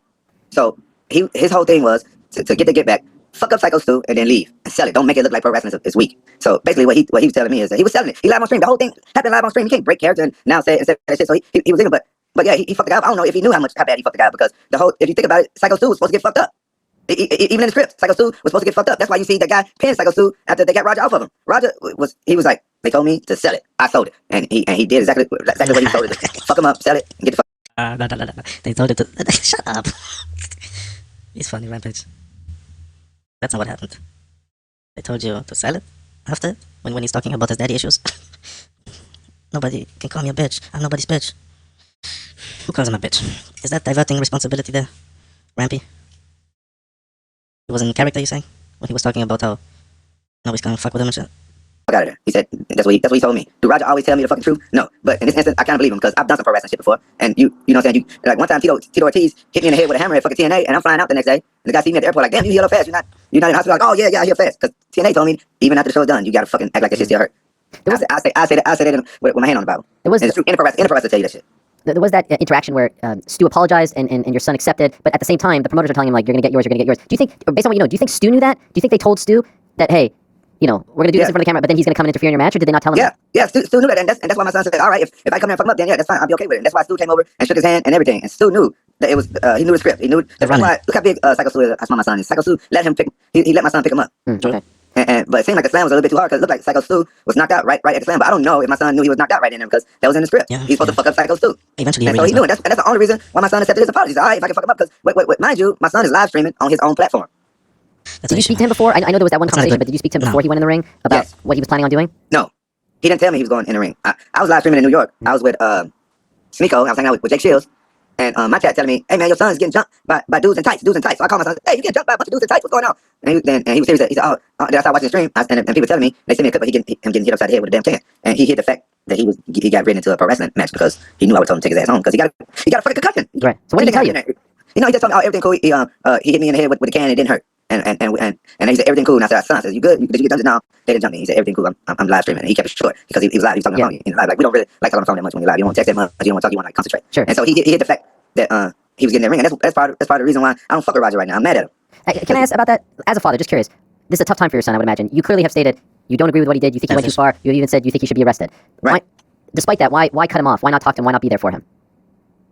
So his whole thing was to get the get back, fuck up Psycho Stu, and then leave and sell it. Don't make it look like pro wrestling is weak. So basically what he was telling me is that he was selling it. He live on stream. The whole thing happened live on stream. He can't break character and now say that shit. So he was in it, but yeah, he fucked the guy up. I don't know if he knew how bad he fucked the guy, because if you think about it, Psycho Stu was supposed to get fucked up. Even in the script, Psycho Stu was supposed to get fucked up. That's why you see that guy pin Psycho Stu after they got Roger off of him. Roger was like, they told me to sell it. I sold it, and he did exactly what he told it. Fuck him up, sell it, and get the fuck. No. They told it to shut up. He's funny, Rampage. That's not what happened. They told you to sell it after when he's talking about his daddy issues. Nobody can call me a bitch. I'm nobody's bitch. Who calls him a bitch? Is that diverting responsibility there, Rampy? It was in character, you say? When he was talking about how nobody's gonna fuck with him and shit? Fuck out of there. He said, that's what he told me. Do Roger always tell me the fucking truth? No. But in this instance, I kind of believe him, because I've done some pro wrestling shit before. And you know what I'm saying? Like one time, Tito Ortiz hit me in the head with a hammer at fucking TNA, and I'm flying out the next day. And the guy see me at the airport like, damn, you heal up fast. You're not in the hospital. Like, oh yeah, I heal fast. Because TNA told me, even after the show's done, you gotta fucking act like that shit still hurt. I say that with my hand on the Bible. It's true. Enterprise to tell you that shit. There was that interaction where Stu apologized and your son accepted, but at the same time, the promoters are telling him, like, you're going to get yours. Do you think, based on what you know, do you think Stu knew that? Do you think they told Stu that, hey, you know, we're going to do this in front of the camera, but then he's going to come and interfere in your match, or did they not tell him that? Yeah, Stu knew that, and that's why my son said, all right, if I come here and fuck him up, then yeah, that's fine, I'll be okay with it. And that's why Stu came over and shook his hand and everything, and Stu knew that it was, he knew the script. He knew, that's why, look how big Psycho Stu is, that's why my son is. Psycho Stu let him pick, he let my son pick him up. Okay. But it seemed like the slam was a little bit too hard, because it looked like Psycho Stu was knocked out right at the slam. But I don't know if my son knew he was knocked out right in there, because that was in the script. Yeah, he's supposed to fuck up Psycho Stu. Eventually, and so he knew it. And that's the only reason why my son accepted his apologies. All right, if I can fuck him up, because mind you, my son is live streaming on his own platform. Did you speak to him before? I know there was that one conversation, but did you speak to him before he went in the ring about what he was planning on doing? No, he didn't tell me he was going in the ring. I was live streaming in New York. I was with Sneeko. I was hanging out with Jake Shields. And my chat telling me, hey man, your son's getting jumped by dudes in tights. So I called my son, hey, you getting jumped by a bunch of dudes in tights, what's going on? And he was serious. He said, oh, then I started watching the stream, and people telling me, they sent me a clip of him getting hit upside the head with a damn can. And he hit the fact that he got written into a pro wrestling match, because he knew I would tell him to take his ass home, because he got a fucking concussion. Right. So what did he tell you? You know, he just told me, oh, everything cool. He hit me in the head with a can, and it didn't hurt. And he said, everything cool. And I said, son, you good? Did you get done just now? They didn't jump me. He said, everything cool. I'm live streaming. And he kept it short, because he was live. He was talking on the phone in live. Like, we don't really like talking on the phone that much when you're live. You don't want to text that much. You don't want to talk. You want to like concentrate. Sure. And so he hit the fact that he was getting in the ring. And that's part of the reason why I don't fuck with Roger right now. I'm mad at him. Can I ask about that? As a father, just curious. This is a tough time for your son, I would imagine. You clearly have stated you don't agree with what he did. You think he went too far. You even said you think he should be arrested. Right. Despite that, why cut him off? Why not talk to him? Why not be there for him?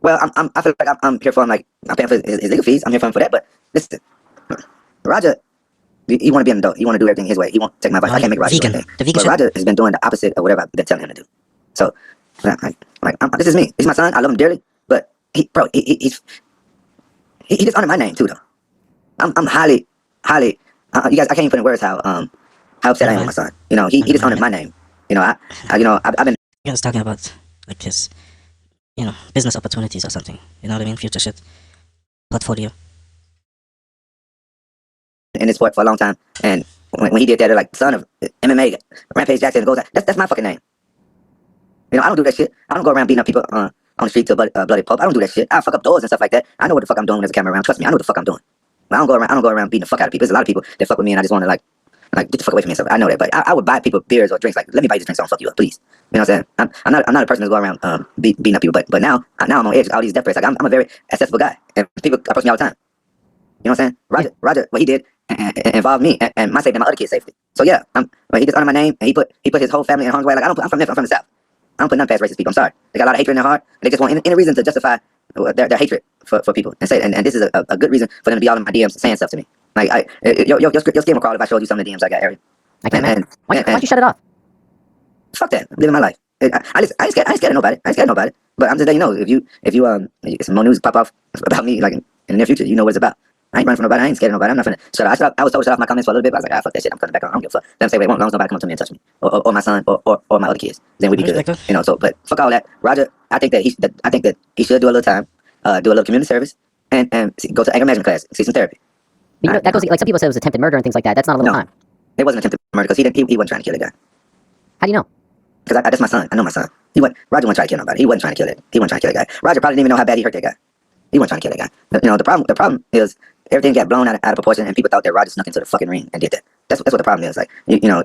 Well, I feel like I'm here for him. Like, I'm paying for his legal fees. I'm here for him for that. But listen, Roger, he want to be an adult. He want to do everything his way. He won't take my advice. I can't make Roger do anything. But Roger has been doing the opposite of whatever I've been telling him to do. So, this is me. This is my son. I love him dearly. But he just under my name too, though. I'm highly. You guys, I can't even put in words how upset I am with my son. You know, he just under my name. You know, I've been. You guys talking about like his, you know, business opportunities or something. You know what I mean? Future shit. Portfolio. In this sport for a long time, and when he did that, like son of MMA, Rampage Jackson goes. That's my fucking name. You know, I don't do that shit. I don't go around beating up people on the street to a bloody pulp. I don't do that shit. I fuck up doors and stuff like that. I know what the fuck I'm doing when there's a camera around. Trust me, I know what the fuck I'm doing. I don't go around beating the fuck out of people. There's a lot of people that fuck with me, and I just want to like get the fuck away from me and stuff. I know that, but I would buy people beers or drinks. Like, let me buy you this drink, so I don't fuck you up, please. You know what I'm saying? I'm not a person that's go around beating up people. But now I'm on edge. All these death threats. Like, I'm a very accessible guy, and people approach me all the time. You know what I'm saying? Roger, what he did involved me and my safety and my other kids' safety. So yeah, he just under my name, and he put his whole family in harm's way. Like, I'm from Memphis, I'm from the South. I don't put none past racist people. I'm sorry. They got a lot of hatred in their heart. They just want any reason to justify their hatred for people and say, and this is a good reason for them to be all in my DMs saying stuff to me. Like, your skin will crawl if I showed you some of the DMs I got, Harry. I can't imagine. Why don't you shut it off? fuck that. I'm living my life. I ain't scared of nobody. I ain't scared of nobody. But I'm just letting you know, if you some more news pop off about me like in the near future, you know what it's about. I ain't running from nobody. I ain't scared of nobody. I'm not finna shut up. I was told to shut off my comments for a little bit, but I was like, fuck that shit. I'm coming back on. I don't give a fuck. Let them say, wait, won't, as long as nobody come up to me and touch me, or my son, or my other kids, then we'd be good. You know. So, but fuck all that. Roger, I think that he should do a little time, do a little community service, and go to anger management class, see some therapy. But, you know, that goes like some people say it was attempted murder and things like that. That's not a little time. It wasn't attempted murder because he wasn't trying to kill the guy. How do you know? Because that's my son. I know my son. Roger wasn't trying to kill nobody. He wasn't trying to kill it. He wasn't trying to kill the guy. Roger probably didn't even know how bad he hurt that guy. He wasn't trying to kill that guy. You know, the problem is everything got blown out of proportion, and people thought that Roger snuck into the fucking ring and did that. That's what the problem is. Like, you know,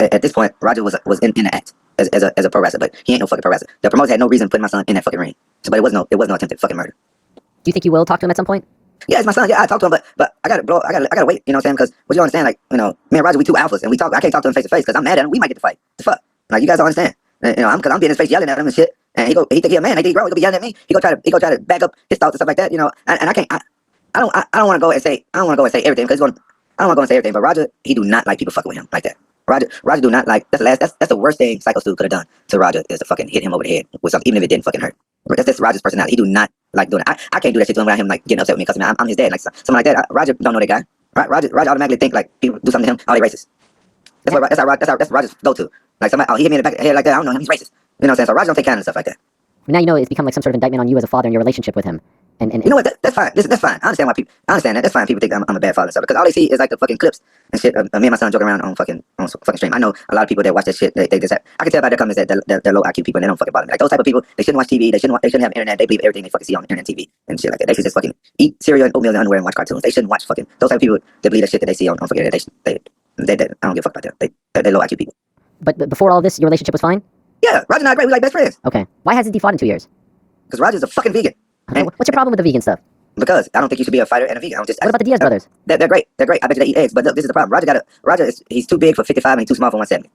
at this point, Roger was in the act as a pro wrestler, but he ain't no fucking pro wrestler. The promoter had no reason putting my son in that fucking ring. So, but it was no attempted fucking murder. Do you think you will talk to him at some point? Yeah, it's my son. Yeah, I talked to him, but I gotta wait. You know what I'm saying? Because what you understand, like, you know, me and Roger, we two alphas, and we talk. I can't talk to him face to face because I'm mad at him. We might get to fight. The fuck? Like, you guys don't understand. You know, because I'm being in his face yelling at him and shit, and he think he a man. He think he grown. He gonna be yelling at me. He gonna try to back up his thoughts and stuff like that. You know, and I can't. I don't want to go and say everything because I don't want to go and say everything. But Roger, he do not like people fucking with him like that. Roger do not like. That's the worst thing Psycho Stu could have done to Roger is to fucking hit him over the head with something, even if it didn't fucking hurt. That's Roger's personality. He do not like doing it. I can't do that shit to him without him like getting upset with me because I'm his dad. Like something like that. Roger don't know that guy. Roger automatically think like people do something to him. Oh, they racist. That's Roger's go to. Like somebody, he hit me in the back of the head like that. I don't know him. He's racist. You know what I'm saying? So Roger don't take kindness and stuff like that. Now you know it's become like some sort of indictment on you as a father and your relationship with him. And you know what? That's fine. That's fine. I understand why people. I understand that. That's fine. People think I'm a bad father and stuff because all they see is like the fucking clips and shit. Me and my son joking around on fucking stream. I know a lot of people that watch that shit. They just have, I can tell by their comments that they're low IQ people and they don't fucking bother me. Like those type of people, they shouldn't watch TV. They shouldn't have internet. They believe everything they fucking see on internet TV and shit like that. They should just fucking eat cereal and oatmeal and underwear and watch cartoons. They shouldn't watch fucking those type of people that believe that shit that they see on fucking internet. They I don't give a fuck about them. They're low IQ people. But before all this, your relationship was fine? Yeah, Roger and I are great. We like best friends. Okay. Why hasn't he fought in 2 years? Because Roger's a fucking vegan. Okay. What's your problem with the vegan stuff? Because I don't think you should be a fighter and a vegan. What about the Diaz brothers? They're great. They're great. I bet you they eat eggs. But look, this is the problem. He's too big for 55 and he's too small for 170.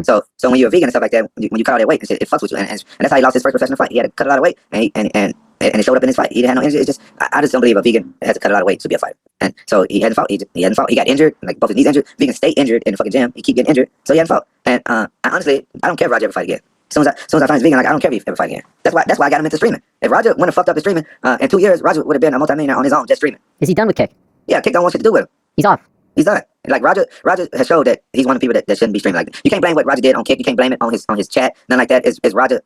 So when you're a vegan and stuff like that, when you cut all that weight and shit, it fucks with you. And that's how he lost his first professional fight. He had to cut a lot of weight and it showed up in his fight. He didn't have no energy. It's just I just don't believe a vegan has to cut a lot of weight to be a fighter. And so he hadn't fought. He hadn't fought. He got injured, like both his knees injured. Vegans stay injured in the fucking gym. He keep getting injured, so he hadn't fought. And honestly, I don't care if Roger ever fight again. As soon as I find he's vegan, like I don't care if he ever fight again. That's why I got him into streaming. If Roger wouldn't have fucked up his streaming, in 2 years, Roger would have been a multimillionaire on his own just streaming. Is he done with Kick? Yeah, Kick don't want shit to do with him. He's off. He's done. Like Roger has showed that he's one of the people that shouldn't be streaming. Like you can't blame what Roger did on Kick. You can't blame it on his chat. Nothing like that. Is Roger?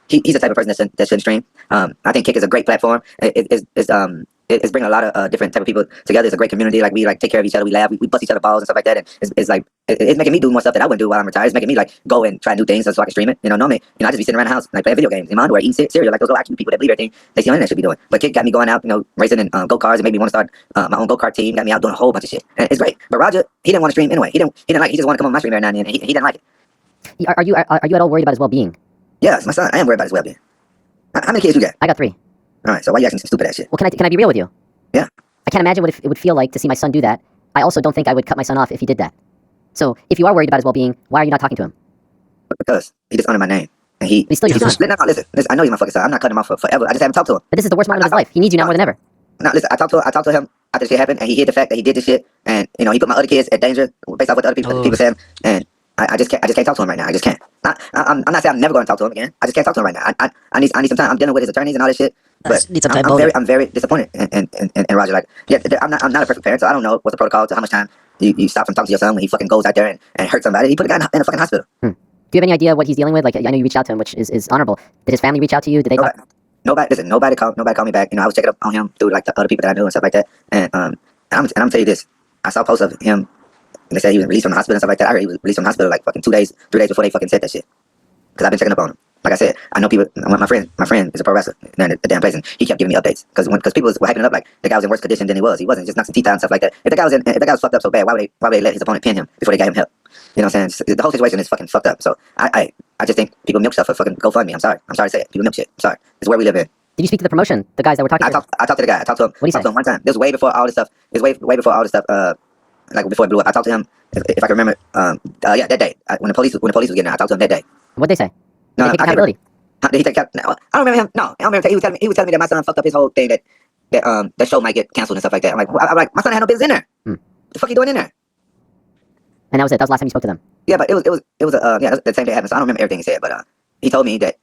He's the type of person that shouldn't stream. I think Kick is a great platform. It's bringing a lot of different type of people together. It's a great community. Like we like take care of each other. We laugh. We bust each other balls and stuff like that. And it's like it's making me do more stuff that I wouldn't do while I'm retired. It's making me like go and try new things so I can stream it. You know, normally I just be sitting around the house like playing video games in my underwear, eating cereal like those little IQ people that believe everything they see on the internet should be doing. But Kick got me going out, you know, racing and go karts and made me want to start my own go kart team. Got me out doing a whole bunch of shit. And it's great. But Roger, he didn't want to stream anyway. He didn't like it. He just wanted to come on my stream every now and then. And he didn't like it. Are you at all worried about his well-being? Yes, my son. I am worried about his well-being. How many kids you got? I got 3. All right. So why you asking some stupid ass shit? Well, can I be real with you? Yeah. I can't imagine what it would feel like to see my son do that. I also don't think I would cut my son off if he did that. So if you are worried about his well-being, why are you not talking to him? Because he just honored my name. And he's still your son. No, listen. I know he's my fucking son. I'm not cutting him off forever. I just haven't talked to him. But this is the worst moment of his life. He needs you now more than ever. No, listen. I talked to him after shit happened, and he hid the fact that he did this shit, and you know he put my other kids at danger based off what the other people said, and I just can't talk to him right now. I just can't. I'm not saying I'm never going to talk to him again. I just can't talk to him right now. I need some time. I'm dealing with his attorneys and all this shit. But I'm very disappointed in Roger. Like, yeah, I'm not a perfect parent, so I don't know what's the protocol to how much time you stop from talking to your son when he fucking goes out there and hurts somebody. He put a guy in a fucking hospital. Do you have any idea what he's dealing with? Like, I know you reached out to him, which is honorable. Did his family reach out to you? Did they? Nobody called me back. You know, I was checking up on him through like the other people that I knew and stuff like that. And I'm telling you this. I saw posts of him. And they said he was released from the hospital and stuff like that. I heard he was released from the hospital like fucking 3 days before they fucking said that shit. Because I've been checking up on him. Like I said, I know people. My friend is a pro wrestler in the damn place, and he kept giving me updates. Because people were hyping it up like the guy was in worse condition than he was. He wasn't. Just knocked some teeth out and stuff like that. If the guy was fucked up so bad, why would they let his opponent pin him before they got him help? You know what I'm saying? The whole situation is fucking fucked up. So I just think people milk stuff for fucking GoFundMe. I'm sorry to say it. People milk shit. I'm sorry. It's where we live in. Did you speak to the promotion? The guys that were talking to I talked to the guy. I talked to him. What did he say? To him one time. This was way before all this stuff. It was way before all this stuff. Like before it blew up. I talked to him. If I can remember. Yeah, that day when the police was getting there, I talked to him that day. What'd they say? No, Did they take accountability? Did he take account? No, I don't remember him. No, I don't remember. He was telling me that my son fucked up his whole thing that show might get canceled and stuff like that. I'm like my son had no business in there. The fuck you doing in there? And that was it. That was the last time you spoke to them. Yeah, but it was the same day it happened. So I don't remember everything he said, but he told me that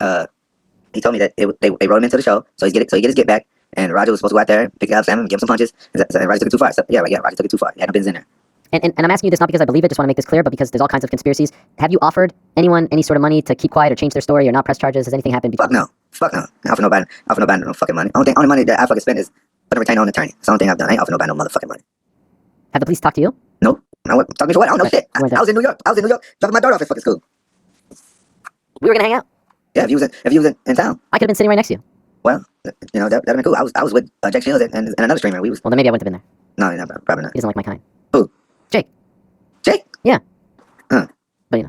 they wrote him into the show, so he get his get back. And Roger was supposed to go out there, pick it up, Sam, give him some punches. And Roger took it too far. So, Roger took it too far. He had no business in there. And I'm asking you this not because I believe it, just want to make this clear, but because there's all kinds of conspiracies. Have you offered anyone any sort of money to keep quiet or change their story or not press charges? Has anything happened before? Fuck no. I offer nobody no fucking money. Only money that I fucking spend is put a retainer on an attorney. That's the only thing I've done. I ain't offer nobody no motherfucking money. Have the police talked to you? Nope. Talk to me for what? I don't know shit. I was in New York. Dropping my daughter off at fucking school. We were gonna hang out. Yeah, if you was in town. I could have been sitting right next to you. Well, that'd been cool. I was with Jake Shields and another streamer. We was. Well, then maybe I wouldn't have been there. No, probably not. He doesn't like my kind. Who? Jake. Jake? Yeah. Huh. But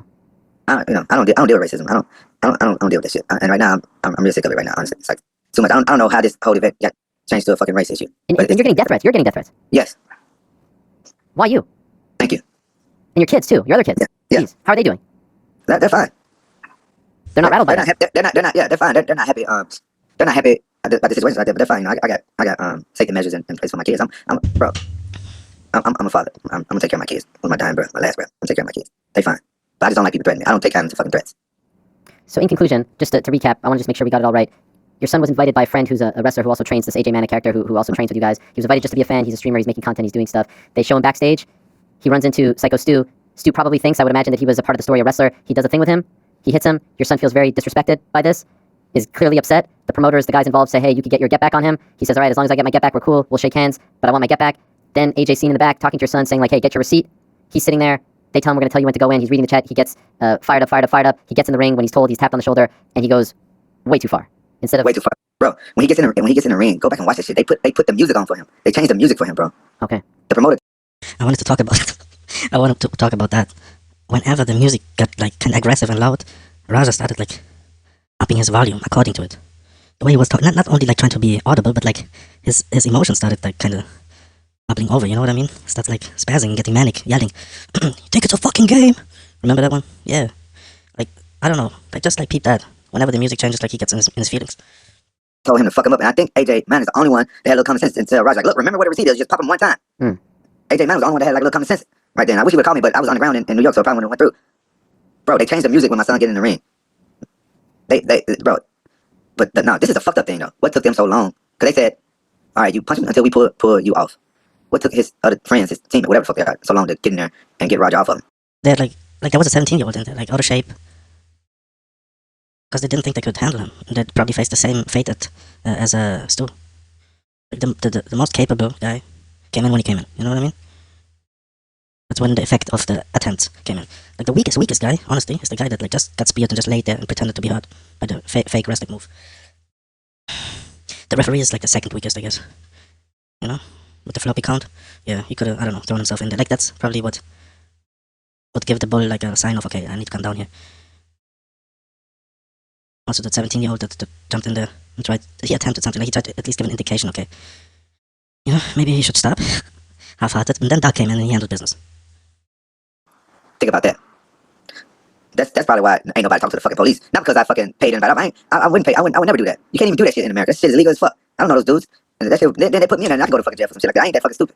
I don't deal with racism. I don't deal with that shit. And right now, I'm really sick of it right now. Honestly, it's like too much. I don't know how this whole event got changed to a fucking race issue. And you're getting death threats. You're getting death threats. Yes. Why you? Thank you. And your kids too. Your other kids. Yeah. Jeez. How are they doing? They're fine. They're not rattled by this. They're not. Yeah, they're fine. They're not happy. They're not happy about the situation like that. But they're fine. I got safety measures in place for my kids. I'm a father. I'm gonna take care of my kids with my dying breath, my last breath. I'm gonna take care of my kids. They fine. But I just don't like people threatening me. I don't take kindness to fucking threats. So in conclusion, just to recap, I want to just make sure we got it all right. Your son was invited by a friend who's a wrestler who also trains this AJ Mana character who also trains with you guys. He was invited just to be a fan. He's a streamer. He's making content. He's doing stuff. They show him backstage. He runs into Psycho Stu. Stu probably thinks, I would imagine, that he was a part of the story, a wrestler. He does a thing with him. He hits him. Your son feels very disrespected by this, is clearly upset. The promoters, the guys involved say, hey, you could get your get back on him. He says, all right, as long as I get my get back, we're cool. We'll shake hands, but I want my get back. Then AJ's seen in the back talking to your son saying, like, hey, get your receipt. He's sitting there. They tell him, we're going to tell you when to go in. He's reading the chat. He gets fired up. He gets in the ring. When he's told, he's tapped on the shoulder, and he goes way too far. Instead of way too far, bro. When he gets in the ring, go back and watch this shit. They put the music on for him. They changed the music for him, bro. Okay. The promoter. I wanted to talk about that. Whenever the music got like kind of aggressive and loud, Raja started like upping his volume according to it. The way he was talking, not only like trying to be audible, but like his emotions started like kind of bubbling over. You know what I mean? Starts like spazzing, getting manic, yelling. You think it's a fucking game? Remember that one? Yeah. Like I don't know. Like just like peep that. Whenever the music changes, like he gets in his feelings. Told him to fuck him up, and I think AJ Man is the only one that had a little common sense and tell Raja, like, look, remember what the receipt is? Just pop him one time. AJ Man was the only one that had like a little common sense right then. I wish he would call me, but I was on the ground in New York, so I probably wouldn't have went through. Bro, they changed the music when my son get in the ring. Bro, but no, this is a fucked up thing though. What took them so long? Because they said, all right, you punch him until we pull you off. What took his other friends, his team, whatever the fuck they are, so long to get in there and get Raja off of him? They're like there was a 17-year-old in there, like out of shape. Because they didn't think they could handle him. They'd probably face the same fate as Stu. Like the most capable guy came in when he came in. You know what I mean? That's when the effect of the attempt came in. Like the weakest guy, honestly, is the guy that like just got speared and just laid there and pretended to be hurt by the fake wrestling move. The referee is like the second weakest, I guess. You know, with the floppy count. Yeah, he could have, I don't know, thrown himself in there. Like that's probably what would give the bull like a sign of, okay, I need to come down here. Also, that 17-year-old that jumped in there and he attempted something, like he tried to at least give an indication, okay, you know, maybe he should stop, half-hearted, and then Doc came in and he handled business. Think about that. That's probably why ain't nobody talk to the fucking police. Not because I fucking paid anybody. I wouldn't pay. I would never do that. You can't even do that shit in America. That shit is illegal as fuck. I don't know those dudes. And that shit, then they put me in there and I can go to fucking jail for some shit like that. I ain't that fucking stupid.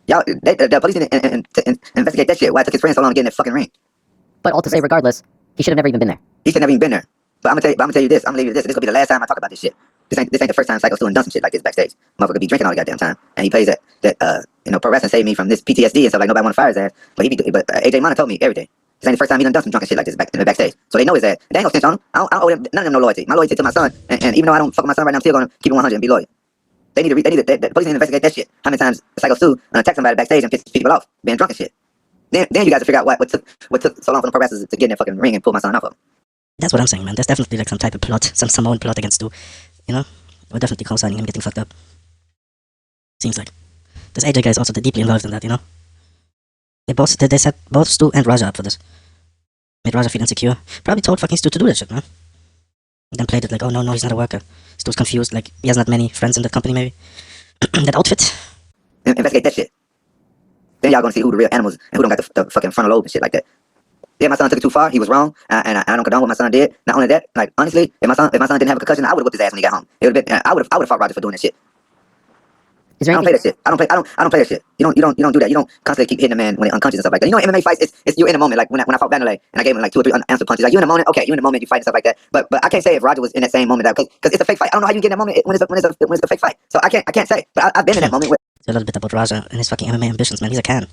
Y'all, the police didn't investigate that shit. Why it took his friends so long to get in that fucking ring? But all to say, regardless, he should have never even been there. He should never even been there. But I'm gonna tell you this. I'm gonna leave you this. This will be the last time I talk about this shit. This ain't the first time Psycho's doing some shit like this backstage. Motherfucker be drinking all the goddamn time, and he plays that pro wrestling saved me from this PTSD and stuff. Like nobody want to fire his ass, but AJ Mana told me everything. This ain't the first time he done some drunken shit like this in the backstage. So they know his ass. They ain't gonna snitch on him. I don't owe them, none of them no loyalty. My loyalty to my son, and even though I don't fuck with my son right now, I'm still gonna keep him 100 and be loyal. The police need to investigate that shit. How many times Psycho Stu attack somebody backstage and piss people off being drunk and shit. Then you guys will figure out what took so long for the pro wrestlers to get in their fucking ring and pull my son off of him. That's what I'm saying, man. There's definitely like some type of plot, some Samoan plot against Stu. You know, we're definitely co-signing him getting fucked up. Seems like this AJ guy is also deeply involved in that. You know, they set both Stu and Raja up for this. Made Raja feel insecure. Probably told fucking Stu to do that shit, man. And then played it like, oh no, he's not a worker. Stu's confused, like he has not many friends in that company, maybe. That outfit. Investigate that shit. Then y'all gonna see who the real animals and who don't got the fucking frontal lobe and shit like that. Yeah, my son took it too far. He was wrong, and I don't condone what my son did. Not only that, like honestly, if my son didn't have a concussion, I would have whipped his ass when he got home. It would have been. I would have fought Roger for doing that shit. Is there I don't play that shit. I don't play that shit. You don't do that. You don't constantly keep hitting the man when they're unconscious and stuff like that. You know, in MMA fights, it's you're in the moment. Like when I fought Vanderlei and I gave him like 2 or 3 unanswered punches. Like you in the moment, okay, you in the moment, you fight and stuff like that. But I can't say if Roger was in that same moment because it's a fake fight. I don't know how you get in that moment when it's a fake fight. So I can't say. But I've been in that moment where. A little bit about Raja and his fucking MMA ambitions, man. He's a can.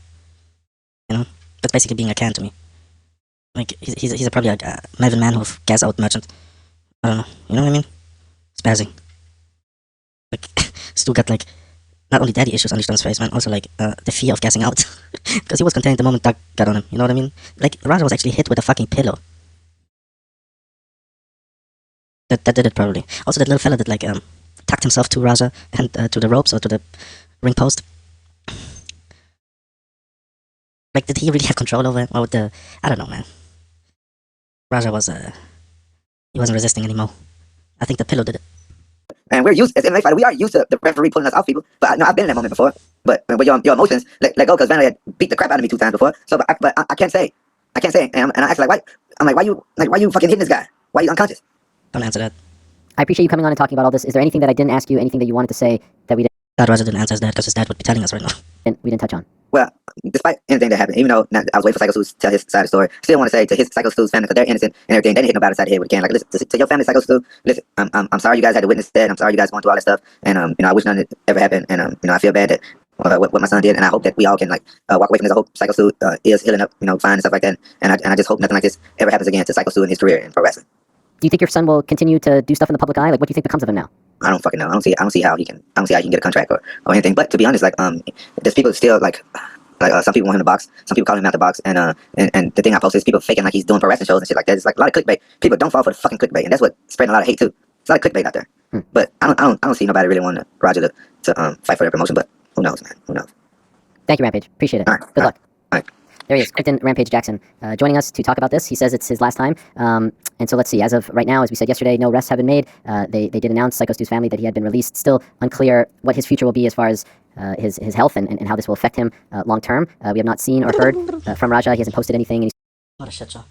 You know? That's basically being a can to me. Like, he's probably like a Melvin Manhoef gas out merchant. I don't know. You know what I mean? Spazzing. Like, Stu got like, not only daddy issues unleashed on his face, man, also like, the fear of gassing out. Because he was contained the moment Doug got on him. You know what I mean? Like, Raja was actually hit with a fucking pillow. That did it probably. Also, that little fella that like, tucked himself to Raja and to the ropes or to the ring post. Like, did he really have control over him? Or would the... I don't know, man. Raja was, he wasn't resisting anymore. I think the pillow did it. And we're used, as MMA fighter, we are used to the referee pulling us off people. But no, I've been in that moment before. But your emotions, let go, because Vanderlei had beat the crap out of me 2 times before. So, but I can't say. And I ask like, why you fucking hitting this guy? Why are you unconscious? Don't answer that. I appreciate you coming on and talking about all this. Is there anything that I didn't ask you, anything that you wanted to say that we God, Raja didn't answer his dad because his dad would be telling us right now. didn't touch on? Well, despite anything that happened, even though I was waiting for Psycho Stu to tell his side of the story, still want to say to his Psycho Stu's family, because they're innocent and everything, they didn't hit nobody side of the head with a can. Like, listen, to your family, Psycho Stu, listen, I'm sorry you guys had to witness that. I'm sorry you guys going through all that stuff, and I wish none of it ever happened, and I feel bad that what my son did, and I hope that we all can like walk away from this. I hope Psycho Stu is healing up, fine and stuff like that, and I just hope nothing like this ever happens again to Psycho Stu in his career in pro wrestling. Do you think your son will continue to do stuff in the public eye? Like, what do you think becomes of him now? I don't fucking know. I don't see how he can get a contract or anything. But to be honest, like there's people still like some people want him to box, some people call him out to box, and the thing I posted is people faking like he's doing pro wrestling shows and shit like that. It's like a lot of clickbait. People don't fall for the fucking clickbait, and that's what spreading a lot of hate too. It's a lot of clickbait out there. But I don't see nobody really wanting Roger to fight for their promotion. But who knows, man? Who knows? Thank you, Rampage. Appreciate it. All right, Good luck. All right. There he is, Quentin Rampage Jackson, joining us to talk about this. He says it's his last time. And so let's see. As of right now, as we said yesterday, no arrests have been made. They did announce, Psycho Stu's family, that he had been released. Still unclear what his future will be as far as his health and how this will affect him long term. We have not seen or heard from Raja. He hasn't posted anything. What a shit show.